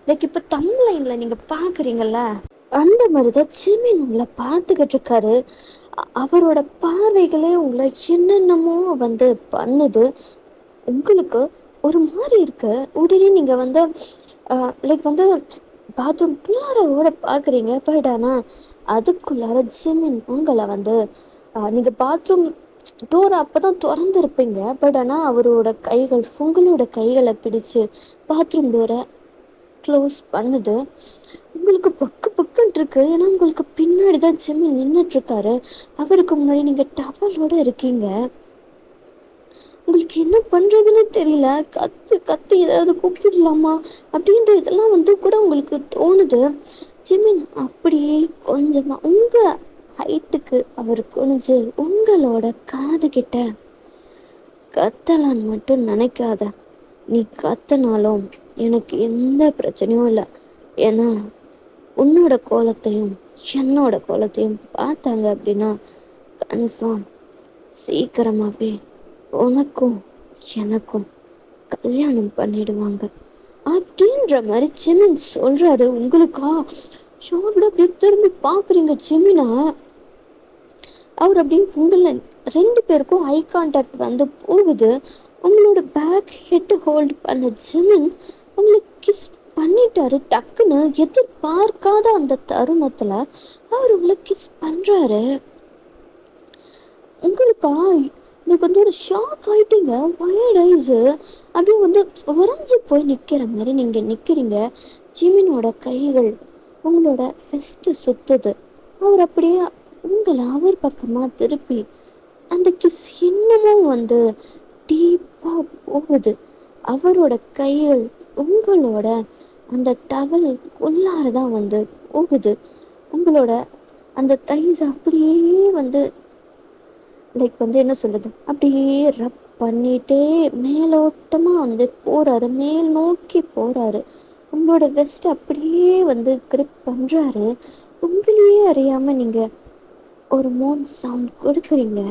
Speaker 1: லைக் இப்போ தம்ப்லைனில் நீங்கள் பார்க்குறீங்கள அந்த மாதிரி தான் ஜிமின் உங்களை பார்த்துக்கிட்டு இருக்காரு. அவரோட பார்வைகளே உங்களை என்னென்னமோ வந்து பண்ணுது. உங்களுக்கு ஒரு மாதிரி இருக்கு. உடனே நீங்கள் வந்து லைக் வந்து பாத்ரூம் பிள்ளாரோட பார்க்குறீங்க. பட் ஆனால் அதுக்குள்ளார ஜிமின் உங்களை வந்து நீங்கள் பாத்ரூம் டோரை அப்போ தான் திறந்துருப்பீங்க. பட் ஆனால் அவரோட கைகள் உங்களோட கைகளை பிடிச்சு பாத்ரூம் டோரை க்ளோஸ் பண்ணுது. உங்களுக்கு பக்கு பக்குன்ட்டு இருக்கு. ஏன்னா உங்களுக்கு பின்னாடி தான் ஜிமின் நின்றுட்டுருக்காரு. அவருக்கு முன்னாடி நீங்கள் டவலோடு இருக்கீங்க. உங்களுக்கு என்ன பண்ணுறதுன்னு தெரியல. கத்து ஏதாவது கூப்பிடலாமா அப்படின்ற இதெல்லாம் வந்து கூட உங்களுக்கு தோணுது. ஜிமின் அப்படியே கொஞ்சமாக உங்கள் ஹைட்டுக்கு அவர் குனிஞ்சு உங்களோட காது கிட்ட, கத்தலான்னு மட்டும் நினைக்காத, நீ கத்தினாலும் எனக்கு எந்த பிரச்சனையும் இல்லை. ஏன்னா உன்னோட கோலத்தையும் என்னோட கோலத்தையும் பார்த்தாங்க அப்படின்னா கன்ஃபார்ம் சீக்கிரமாகவே உனக்கும் எனக்கும் கல்யாணம் பண்ணிடுவாங்க அப்படின்ற மாதிரி ஜிமின் சொல்கிறாரு. உங்களுக்கா ஷாக்ல அப்படியே திரும்பி பார்க்குறீங்க ஜிமினா. அவர் அப்படியே உங்களை 2 பேருக்கும் ஐ கான்டாக்ட் வந்து போகுது. உங்களோட பேக் ஹெட் ஹோல்ட் பண்ண ஜிமின் உங்களை கிஸ் பண்ணிட்டாரு. டக்குன்னு எதிர்பார்க்காத அந்த தருணத்தில் அவர் உங்களை கிஸ் பண்ணுறாரு. உங்களுக்கா எனக்கு வந்து ஒரு ஷாக் ஆகிட்டீங்க. வயர்ட் ஐஸு அப்படியே வந்து உறைஞ்சி போய் நிற்கிற மாதிரி நீங்கள் நிற்கிறீங்க. ஜிமினோட கைகள் உங்களோட ஃபெஸ்ட்டு சுற்றுது. அவர் அப்படியே உங்களை அவர் பக்கமாக திருப்பி அந்த கிஸ் இன்னமும் வந்து டீப்பாக போகுது. அவரோட கைகள் உங்களோட அந்த டவல் உள்ளார தான் வந்து போகுது. உங்களோட அந்த தைஸ் அப்படியே வந்து லைக் வந்து என்ன சொல்கிறது, அப்படியே ரப் பண்ணிகிட்டே மேலோட்டமாக வந்து போகிறாரு, மேல் நோக்கி போகிறாரு. உங்களோட வெஸ்ட் அப்படியே வந்து கிரிப் பண்ணுறாரு. உங்களையே அறியாமல் நீங்கள் ஒரு மோன் சவுண்ட் கொடுக்குறீங்க.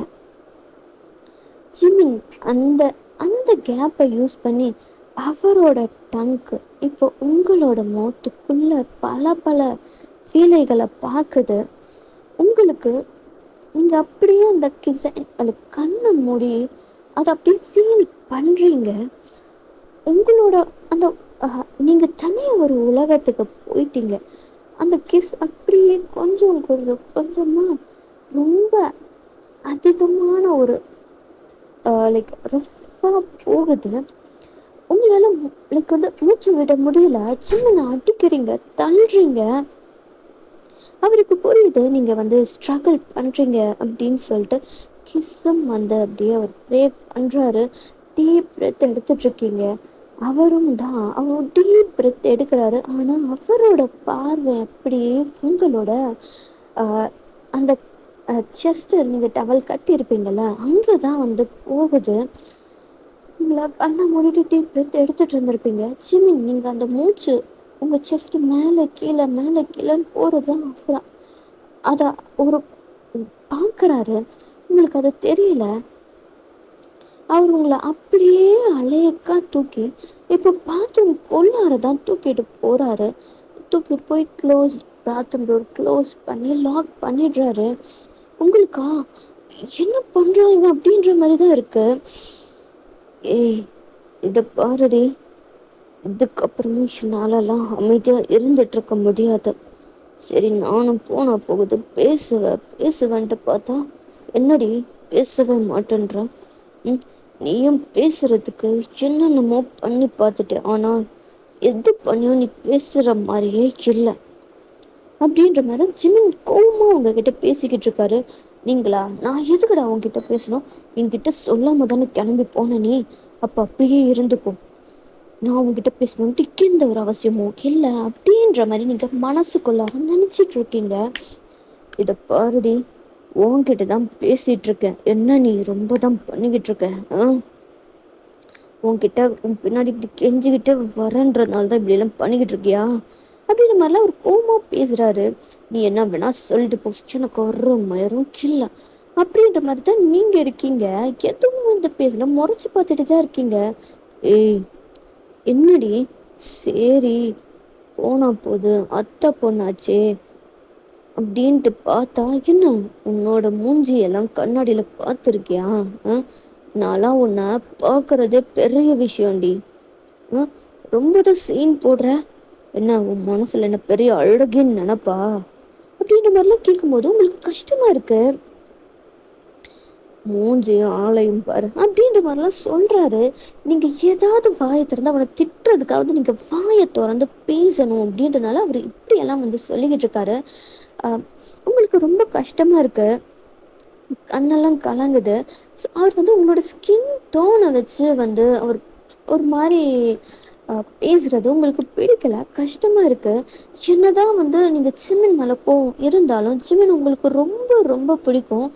Speaker 1: ஜிமின் அந்த அந்த கேப்பை யூஸ் பண்ணி அவரோட டங்க்கு இப்போ உங்களோட மௌத்துக்குள்ள பல பல ஃபீலைகளை பார்க்குது. உங்களுக்கு நீங்கள் அப்படியே அந்த அது கண்ணை மூடி அதை அப்படியே ஃபீல் பண்ணுறீங்க. உங்களோட அந்த நீங்கள் தனியாக ஒரு உலகத்துக்கு போயிட்டீங்க. அந்த கிஸ் அப்படியே கொஞ்சம் கொஞ்சம் கொஞ்சமாக ரொம்ப அதிகமான ஒரு லைக் ரஃப்பாக போகுது. உங்களால் லைக் வந்து மூச்சு விட முடியல. சின்ன அடிக்கிறீங்க, தள்ளுறீங்க. அவருக்கு புரியுது நீங்கள் வந்து ஸ்ட்ரகிள் பண்ணுறீங்க அப்படின்னு சொல்லிட்டு கிஸ்ஸும் வந்து அப்படியே அவர் ப்ரே பண்ணுறாரு. டீப் பிரெத் எடுத்துட்ருக்கீங்க. அவரும் தான் அவர் டீப் பிரெத் எடுக்கிறாரு. ஆனால் அவரோட பார்வை அப்படியே உங்களோட அந்த செஸ்ட்டு நீங்கள் டவல் கட்டியிருப்பீங்கள அங்கே தான் வந்து போகுது. உங்களை கண்ணை மூடிட்டு டீப் பிரெத் எடுத்துகிட்டு இருந்திருப்பீங்க. ஜிமின் நீங்கள் அந்த மூச்சு உங்கள் செஸ்ட்டு மேலே கீழேன்னு போகிறது அப்புறம் அதை ஒரு பார்க்குறாரு. உங்களுக்கு அது தெரியல. அவர் உங்களை அப்படியே அலையக்கா தூக்கி இப்போ பாத்ரூம் கொள்ளார தான் தூக்கிட்டு போகிறாரு. தூக்கிட்டு போய் பாத்ரூம் டோர் க்ளோஸ் பண்ணி லாக் பண்ணிடுறாரு. உங்களுக்கா என்ன பண்ணுறாங்க அப்படின்ற மாதிரி தான் இருக்குது. ஏய் இதை பாருடி, இதுக்கப்புறமே என்னாலலாம் அமைதியாக இருந்துகிட்ருக்க முடியாது. சரி நானும் போனால் போகுது, பேசுவேன்ட்டு பார்த்தா என்னடி பேசவே மாட்டேன்ற. நீயும் பேசுகிறதுக்கு என்னென்னமோ பண்ணி பார்த்துட்டேன், ஆனால் எது பண்ணியோ நீ பேசுகிற மாதிரியே இல்லை அப்படின்ற மாதிரி ஜிமின் கோவமாக உங்ககிட்ட பேசிக்கிட்டு இருக்காரு. நீங்களா, நான் எதுக்கடா அவங்ககிட்ட பேசணும், என்கிட்ட சொல்லாம தானே கிளம்பி போன நீ, அப்போ அப்படியே இருந்துக்கும். நான் உங்ககிட்ட பேசணுன்ட்டு எந்த ஒரு அவசியமும் இல்லை அப்படின்ற மாதிரி நீங்கள் மனசுக்குள்ளார நினச்சிட்டு இருக்கீங்க. இதை பாருடி, உன்கிட்ட தான் பேசிகிட்டு இருக்கேன். என்ன நீ ரொம்ப தான் பண்ணிக்கிட்டு இருக்க? உன்கிட்ட உன் பின்னாடி இப்படி கெஞ்சிக்கிட்டு வரன்றதுனால தான் இப்படியெல்லாம் பண்ணிக்கிட்டு இருக்கியா அப்படின்ற மாதிரிலாம் ஒரு கோவமாக பேசுகிறாரு. நீ என்ன வேணா சொல்லிட்டு போ, எனக்கு ஒரு மயிரும் இல்லை அப்படின்ற மாதிரி தான் நீங்கள் இருக்கீங்க. எதுவும் இந்த பேசல, முறைச்சி பார்த்துட்டு தான் இருக்கீங்க. ஏய் என்னடி, சரி போனா போது, அத்தை பொண்ணாச்சே அப்படின்ட்டு பார்த்தா என்ன உன்னோட மூஞ்சி எல்லாம் கண்ணாடியில பார்த்துருக்கியா? நான்லாம் உன்னை பார்க்கறதே பெரிய விஷயம்டி. ரொம்ப தான் சீன் போடுற. என்ன உன் மனசுல என்ன பெரிய அழகின்னு நினைப்பா அப்படின்ற மாதிரிலாம் கேட்கும்போது உங்களுக்கு கஷ்டமா இருக்கு. மூஞ்சியும் ஆளையும் பாரு அப்படின்ற மாதிரிலாம் சொல்றாரு. நீங்க ஏதாவது வாயை திறந்து அவனை திட்டுறதுக்காவது நீங்க வாயை திறந்து பேசணும் அப்படின்றதுனால அவர் இப்படியெல்லாம் வந்து சொல்லிக்கிட்டு இருக்காரு. உங்களுக்கு ரொம்ப கஷ்டமா இருக்கு, கண்ணெல்லாம் கலங்குது. ஸோ அவர் வந்து உங்களோட ஸ்கின் டோனை வச்சு வந்து அவர் ஒரு மாதிரி பேசுகிறது உங்களுக்கு பிடிக்கல, கஷ்டமாக இருக்குது. என்னதான் வந்து நீங்கள் ஜிமின் மேலே கோவம் இருந்தாலும் ஜிமின் உங்களுக்கு ரொம்ப ரொம்ப பிடிக்கும்.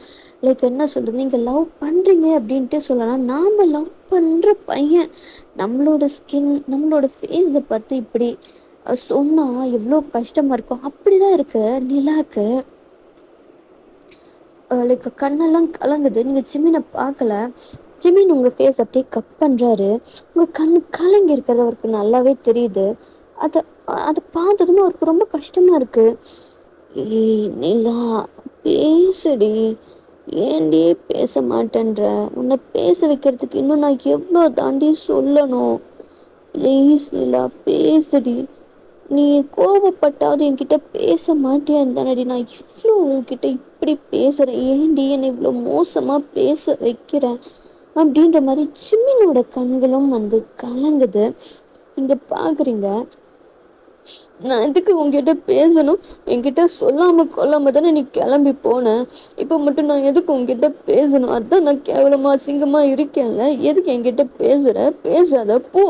Speaker 1: லைக் என்ன சொல்கிறது, நீங்கள் லவ் பண்ணுறீங்க அப்படின்ட்டு சொல்லலாம். நாம் லவ் பண்ணுற பையன் நம்மளோட ஸ்கின் நம்மளோட ஃபேஸை பார்த்து இப்படி சொன்னால் எவ்வளோ கஷ்டமாக இருக்கும். அப்படி தான் இருக்குது நிலாக்கு. லைக் கண்ணெல்லாம் கலங்குது. நீங்கள் ஜிமினை பார்க்கல, ஜிமின் உங்கள் ஃபேஸ் அப்படியே கட் பண்ணுறாரு. உங்கள் கண் கலங்கி இருக்கிறது அவருக்கு நல்லாவே தெரியுது. அதை அதை பார்த்ததுமே அவருக்கு ரொம்ப கஷ்டமாக இருக்குது. ஏய் நிலா, பேசுடி, ஏன்டி பேச மாட்டேன்ற? உன்னை பேச வைக்கிறதுக்கு இன்னும் நான் எவ்வளோ தாண்டி சொல்லணும்? ப்ளீஸ் நிலா, பேசுடி. நீ கோவப்பட்டாவது என்கிட்ட பேச மாட்டியான்னு தானடி நான் இவ்வளோ உன்கிட்ட இப்படி பேசுகிறேன். ஏன்டி என்னை இவ்வளோ மோசமாக பேச வைக்கிறேன் அப்படின்ற மாதிரி சிம்மினோட கண்களும் வந்து கலங்குது. இங்கே பார்க்குறீங்க, நான் எதுக்கு உங்ககிட்ட பேசணும்? என்கிட்ட சொல்லாமல் கொல்லாமல் தானே நீ கிளம்பி போனேன். இப்போ மட்டும் நான் எதுக்கு உங்ககிட்ட பேசணும்? அதுதான் நான் கேவலமாக அசிங்கமாக இருக்கேன்ல. எதுக்கு என்கிட்ட பேசுகிற? பேசாத போ.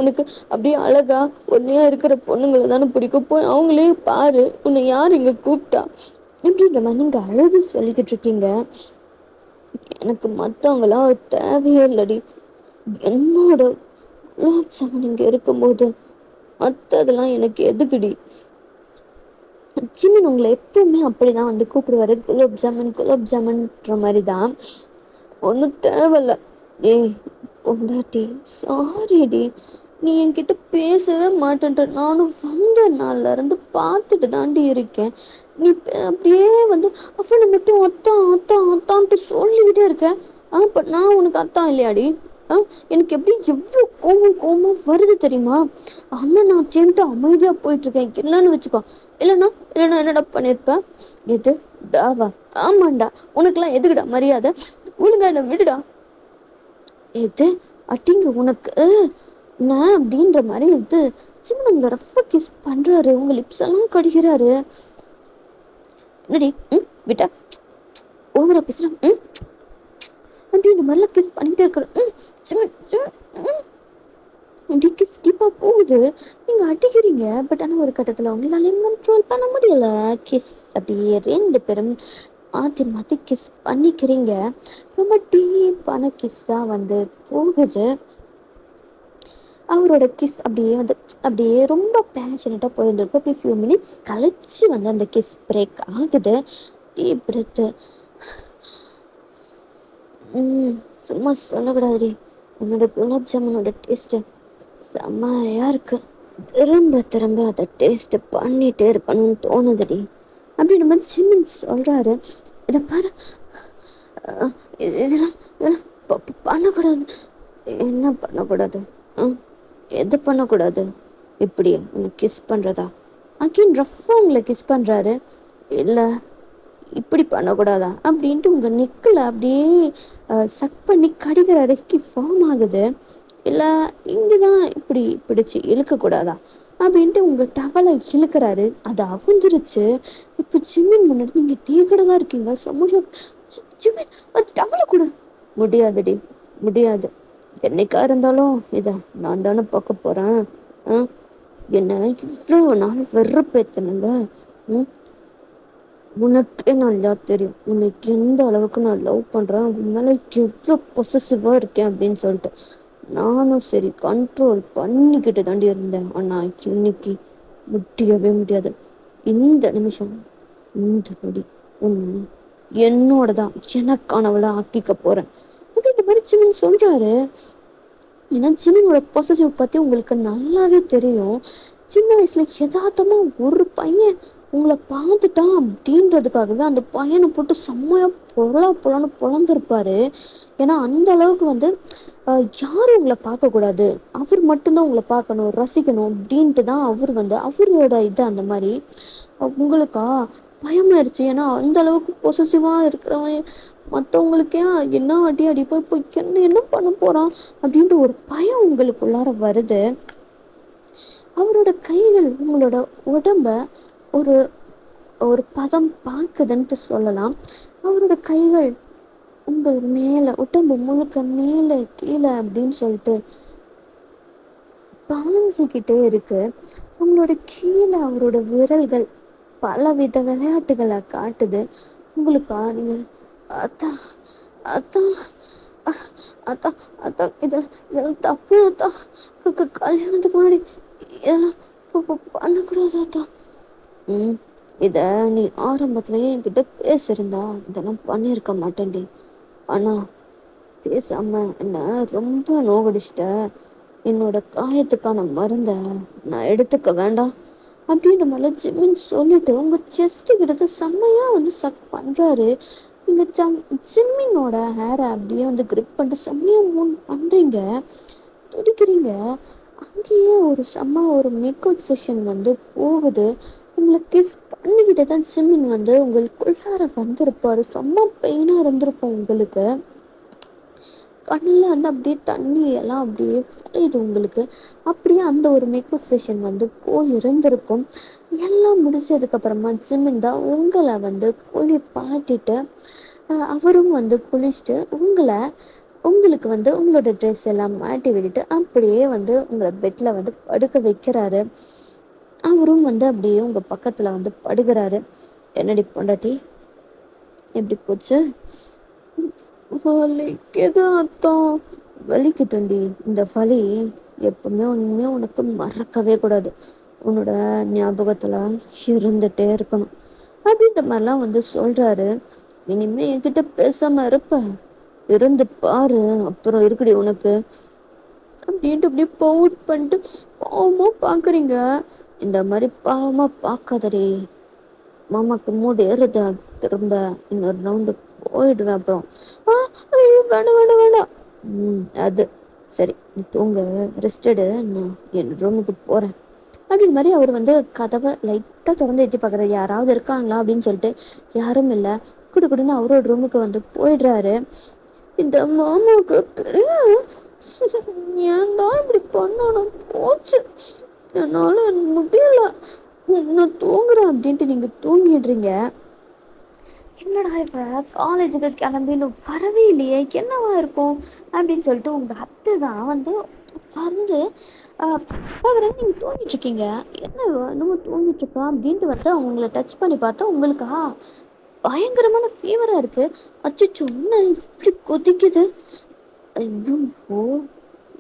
Speaker 1: உனக்கு அப்படியே அழகா ஒன்றையாக இருக்கிற பொண்ணுங்களை தானே பிடிக்கும், போய் அவங்களே பாரு. உன்னை யார் இங்கே கூப்பிட்டா அப்படின்ற மாதிரி நீங்கள் அழுது சொல்லிக்கிட்டு இருக்கீங்க. எனக்கு மற்றவங்களா தேவையே இல்லடி. என்னோட குலாப் ஜாமுன் இங்கே இருக்கும்போது மற்றதெல்லாம் எனக்கு எதுக்குடி? ஜிமின் உங்களை எப்பவுமே அப்படிதான் வந்து கூப்பிடுவாரு, குலாப் ஜாமுன் குலாப் ஜாமுன்ற மாதிரி தான். ஒன்றும் தேவையில்ல. ஏய் பொண்டாட்டி, சாரிடி, நீ என்கிட்ட பேசவே மாட்டேன்ற. நானும் வந்த நாள்ல இருந்து பார்த்துட்டு தாண்டி இருக்கேன். நீ அப்படியே வந்து அவனை மட்டும் அத்தான் அத்தான் அத்தான்ட்டு சொல்லிக்கிட்டே இருக்கேன். பட் நான் உனக்கு அத்தான் இல்லையாடி? எனக்கு எப்படி எவ்வளோ கோவமாக வருது தெரியுமா? அண்ணன் நான் சேர்ந்து அமைதியாக போயிட்டுருக்கேன். இல்லைன்னு வச்சுக்கோ, இல்லைன்னா என்னடா பண்ணியிருப்பேன்? எது டாவா? ஆமாண்டா. உனக்குலாம் எதுக்குடா மரியாதை? ஒழுங்கா என்ன விடுடா. எது அட்டிங்க உனக்கு நான் அப்படின்ற மாதிரி வந்து சின்ன உங்களை ரஃபா கிஸ் பண்ணுறாரு. உங்கள் லிப்ஸ் எல்லாம் கடிக்கிறாரு. என்னடி விட்டா ஓவரா பேசுகிறேன் அப்படின்ற மாதிரிலாம் கிஸ் பண்ணிக்கிட்டே இருக்கிறேன். அப்படி கிஸ் டீப்பாக போகுது. நீங்கள் அடிக்கிறீங்க, பட் ஆனால் ஒரு கட்டத்தில் உங்களாலையும் கண்ட்ரோல் பண்ண முடியலை. கிஸ் அப்படியே 2 பேரும் மாற்றி மாற்றி கிஸ் பண்ணிக்கிறீங்க. ரொம்ப டீப்பான கிஸ்ஸாக வந்து போகுது. அவரோட கிஸ் அப்படியே ரொம்ப பேஷனட்டாக போயிருந்திருக்கும். அப்படியே ஃபியூ மினிட்ஸ் கழிச்சு வந்து அந்த கிஸ் பிரேக் ஆகுது. Deep breadth. சும்மா சொல்லக்கூடாதுடி, உன்னோட குலாப் ஜாமுனோட டேஸ்ட்டு செம்மையாக இருக்குது. திரும்ப திரும்ப அதை டேஸ்ட்டு பண்ணிகிட்டே இருக்கணும்னு தோணுதுடி அப்படின்ற மாதிரி சிம்மன் சொல்கிறாரு. இதை பாரு, இதெல்லாம் பண்ணக்கூடாது. என்ன பண்ணக்கூடாது? எது பண்ணக்கூடாது? இப்படி உன்னை கிஸ் பண்ணுறதா? அகெயின் ரஃபாக உங்களை கிஸ் பண்ணுறாரு. இல்லை இப்படி பண்ணக்கூடாதா அப்படின்ட்டு உங்கள் நெக்கில் அப்படியே சக் பண்ணி கடிக்கிற வரைக்கும் ஃபார்ம் ஆகுது. இல்லை இங்கே தான் இப்படி பிடிச்சி இழுக்கக்கூடாதா அப்படின்ட்டு உங்கள் டவலை இழுக்கிறாரு. அது அவிஞ்சிருச்சு. இப்போ ஜிம்மின் முன்னாடி நீங்கள் டீக்கடை தான் இருக்கீங்க. சமோஷா ஜிம்மின் அது டவலை கூட முடியாதுடி, முடியாது. என்னைக்கா இருந்தாலும் இத நான் தானே பார்க்க போறேன். ஆ என்ன இவ்வளோ நாள் வெறுப்பேத்தனல. ம் உனக்கே நல்லா தெரியும் உனக்கு எந்த அளவுக்கு நான் லவ் பண்றேன், உன் மேல எவ்வளோ பொசசிவா இருக்கேன் அப்படின்னு சொல்லிட்டு நானும் சரி கண்ட்ரோல் பண்ணிக்கிட்டு தாண்டி இருந்தேன். ஆனா இன்னைக்கு முடியவே முடியாது. இந்த நிமிஷம் இந்த நொடி உன்னை என்னோட தான் எனக்கானவளை ஆக்கிக்க போறேன் அப்படின்ற மாதிரி சிவன் சொல்றாரு. ஏன்னா ஜிமினோட பொசசிவ் பத்தி உங்களுக்கு நல்லாவே தெரியும். சின்ன வயசுல யதார்த்தமா ஒரு பையன் உங்களை பார்த்துட்டான் அப்படின்றதுக்காகவே அந்த பையனை போட்டு செம்மையா பொலான்னு பொழந்திருப்பாரு. ஏன்னா அந்த அளவுக்கு வந்து யாரும் உங்களை பார்க்கக்கூடாது, அவர் மட்டும்தான் உங்களை பார்க்கணும் ரசிக்கணும் அப்படின்ட்டு தான் அவர் வந்து அவரோட இது அந்த மாதிரி. உங்களுக்கா பயமாயிருச்சு. ஏன்னா அந்த அளவுக்கு பொசசிவா இருக்கிறவன் மற்றவங்களுக்கே என்ன அடி அடிப்பா இப்போ என்ன என்ன பண்ண போறான் அப்படின்ற ஒரு பயம் உங்களுக்குள்ளார வருது. அவரோட கைகள் உங்களோட உடம்ப ஒரு ஒரு பதம் பார்க்குதுன்ட்டு சொல்லலாம். அவரோட கைகள் உங்கள் மேல உடம்பு முழுக்க மேல கீழே அப்படின்னு சொல்லிட்டு பாஞ்சிக்கிட்டே இருக்கு. உங்களோட கீழே அவரோட விரல்கள் பலவித விளையாட்டுகளை காட்டுது. உங்களுக்கா நீங்க அதான் அதான் அதான் அதான் இதெல்லாம் தப்பு அதான். கல்யாணத்துக்கு முன்னாடி இதெல்லாம் பண்ணக்கூடாது அதான். இத நீ ஆரம்பத்திலேயே என்கிட்ட பேசியிருந்தா இதெல்லாம் பண்ணியிருக்க மாட்டேன்டி. ஆனா பேசாம என்ன ரொம்ப நோகடிச்சிட்ட. என்னோட காயத்துக்கான மருந்த நான் எடுத்துக்க வேண்டாம் அப்படின்ற மாதிரிலாம் ஜிம்மின்னு சொல்லிட்டு உங்க செஸ்ட் கிட்ட செம்மையா வந்து சக் பண்றாரு. நீங்க ஜிம்மினோட ஹேரை அப்படியே வந்து கிரிப் பண்ணிட்டு செம்மையா மூவ் பண்றீங்க, துடிக்கிறீங்க. அங்கேயே ஒரு செம்ம ஒரு மேக்கப் செஷன் வந்து போகுது. உங்களை கிஸ் பண்ணிக்கிட்டே தான் ஜிம்மின் வந்து உங்களுக்குள்ளார வந்திருப்பாரு. செம்ம பெயினாக இருந்திருக்கும் உங்களுக்கு. கண்ணில் வந்து அப்படியே தண்ணி எல்லாம் அப்படியே இது உங்களுக்கு. அப்படியே அந்த ஒரு மேக்கப் செஷன் வந்து போயிருந்திருக்கும். எல்லாம் முடிச்சதுக்கப்புறமா ஜிம்மின் தான் உங்களை வந்து குளிப்பாட்டிட்டு அவரும் வந்து குளிச்சுட்டு உங்களுக்கு வந்து உங்களோட ட்ரெஸ் எல்லாம் மாட்டி விட்டுட்டு அப்படியே வந்து உங்களை பெட்டில் வந்து படுக்க வைக்கிறாரு. அவரும் வந்து அப்படியே உங்கள் பக்கத்தில் வந்து படுகிறாரு. என்னடி பொண்டாட்டி எப்படி போச்சு? வலிக்குது அத்தான். வலிக்கிட்டண்டி. இந்த வலி எப்பவுமே ஒன்றுமே உனக்கு மறக்கவே கூடாது, உன்னோட ஞாபகத்தில் இருந்துகிட்டே இருக்கணும் அப்படின்ற மாதிரிலாம் வந்து சொல்கிறாரு. இனிமே என்கிட்ட பேசாமல் இருப்ப, இருந்து பாரு அப்புறம் இருக்குடி உனக்கு அப்படின்ட்டு அப்படியே பவுட் பண்ணிட்டு பாவமாக பார்க்குறீங்க. இந்த மாதிரி பாவமாக பார்க்காதடி. மாமாக்கு மூடு ஏறுது, திரும்ப இன்னொரு ரவுண்டு போயிடுவேன் அப்புறம். வேண்டாம் வேண்டாம் வேண்டாம். அது சரி நீ தூங்க, ரெஸ்டடு, நான் என் ரூமுக்கு போகிறேன் அப்படின்னு மாதிரி அவர் வந்து கதவை லைட்டாக திறந்து எட்டி பார்க்குறாரு. யாராவது இருக்காங்களா அப்படின்னு சொல்லிட்டு யாரும் இல்லை. குடுன்னு அவரோட ரூமுக்கு வந்து போயிடுறாரு. இந்த மாமாவுக்கு பெரிய ஏன் தான் இப்படி பண்ணணும் போச்சு, என்னால் முடியல, நான் தூங்குறேன் அப்படின்ட்டு நீங்கள் தூங்கிடுறீங்க. என்னடா இப்போ காலேஜுக்கு கிளம்பி இன்னும் வரவே இல்லையே, என்னவா இருக்கும் அப்படின்னு சொல்லிட்டு உங்கள் அத்தை தான் வந்து பார்க்குறேன் நீங்கள் தூங்கிட்டுருக்கீங்க. என்ன இன்னமும் தூங்கிட்டுருக்கா அப்படின்ட்டு வந்து அவங்கள டச் பண்ணி பார்த்தா உங்களுக்கா பயங்கரமான ஃபீவராக இருக்குது. அச்சோ என்ன இப்படி கொதிக்குது, ஐயோ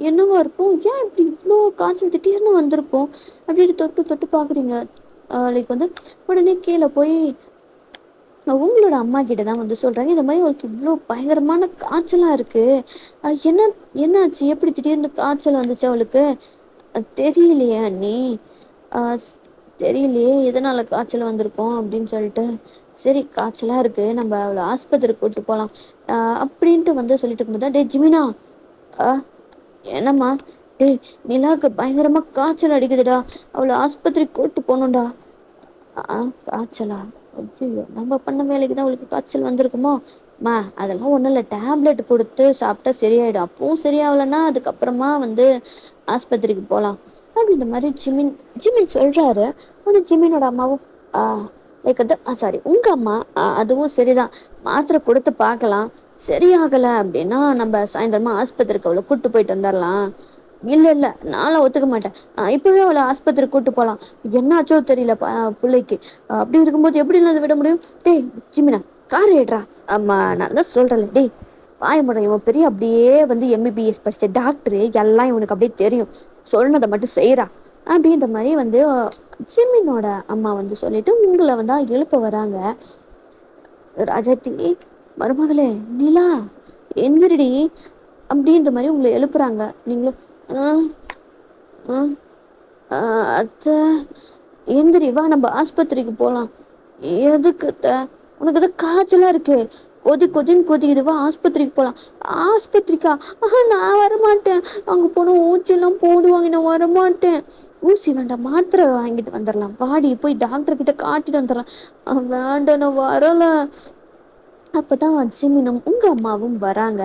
Speaker 1: என்னவா இருக்கும், ஏன் இப்படி இவ்வளோ காய்ச்சல் திடீர்னு வந்திருக்கும் அப்படின்னு தொட்டு தொட்டு பார்க்குறீங்க. லைக் வந்து உடனே கீழே போய் உங்களோட அம்மா கிட்ட தான் வந்து சொல்கிறாங்க, இந்த மாதிரி அவளுக்கு இவ்வளோ பயங்கரமான காய்ச்சலாக இருக்குது, என்னாச்சு, எப்படி திடீர்னு காய்ச்சல் வந்துச்சு அவளுக்கு? தெரியலையே அண்ணி, தெரியலையே எதனால் காய்ச்சல் வந்திருக்கோம் அப்படின்னு சொல்லிட்டு. சரி காய்ச்சலாக இருக்குது, நம்ம அவளை ஆஸ்பத்திரிக்கு கூப்பிட்டு போகலாம் அப்படின்ட்டு வந்து சொல்லிட்டு இருக்கும்போது தான், டே ஜிமினா என்னம்மா, டேய் நிலாவுக்கு பயங்கரமாக காய்ச்சல் அடிக்குதுடா, அவளை ஆஸ்பத்திரிக்கு கூப்பிட்டு போகணும்டா. காய்ச்சலா? ஐயோ நம்ம பண்ண வேலைக்கு தான் அவளுக்கு காய்ச்சல் வந்திருக்குமோ? அதெல்லாம் ஒன்றும் இல்லை, டேப்லெட் கொடுத்து சாப்பிட்டா சரியாயிடும், அப்பவும் சரியாகலைன்னா அதுக்கப்புறமா வந்து ஆஸ்பத்திரிக்கு போகலாம் அப்படின்ற மாதிரி ஜிமின் சொல்கிறாரு. ஆனால் ஜிமினோட அம்மாவும் லைக் அது சாரி உங்கள் அம்மா அதுவும் சரிதான், மாத்திரை கொடுத்து பார்க்கலாம் சரியாகலை அப்படின்னா நம்ம சாயந்தரமா ஆஸ்பத்திரிக்கு அவளை கூட்டு போயிட்டு வந்துடலாம். இல்லை இல்லை, நான்லாம் ஒத்துக்க மாட்டேன். இப்போவே அவளை ஆஸ்பத்திரி கூட்டு போகலாம். என்னாச்சோ தெரியல பிள்ளைக்கு. அப்படி இருக்கும்போது எப்படி அதை விட முடியும்? டேய் ஜிமினா, கார் ஏடுறா. ஆமா, நான் தான் சொல்கிறேன். டேய் பாய முடியும், இவன் பெரிய அப்படியே வந்து எம்பிபிஎஸ் படித்த டாக்டரு, எல்லாம் இவனுக்கு அப்படியே தெரியும், சொன்னதை மட்டும் செய்கிறா அப்படின்ற மாதிரி வந்து ஜிமினோட அம்மா வந்து சொல்லிட்டு உங்களை வந்து எழுப்ப வராங்க. ராஜாத்தி, மருமகளே நிலா, எந்திரடி அப்படின்ற மாதிரி உங்களை எழுப்புறாங்க. நீங்களும் அத்தை எந்திரி, வா நம்ம ஆஸ்பத்திரிக்கு போகலாம். எதுக்கு அத்தை? உனக்கு எதாவது காய்ச்சலாக இருக்கு, கொதின்னு கொதிக்குது, வா ஆஸ்பத்திரிக்கு போகலாம். ஆஸ்பத்திரிக்கா? நான் வரமாட்டேன். அங்கே போனால் ஊசியெல்லாம் போடுவாங்க, நான் வரமாட்டேன். ஊசி வேண்டாம், மாத்திரை வாங்கிட்டு வந்துடலாம். வாடி போய் டாக்டர்கிட்ட காட்டிட்டு வந்துடலாம். வேண்டாம், நான் வரலை. அப்போ தான் ஜிமினும் உங்கள் அம்மாவும் வராங்க.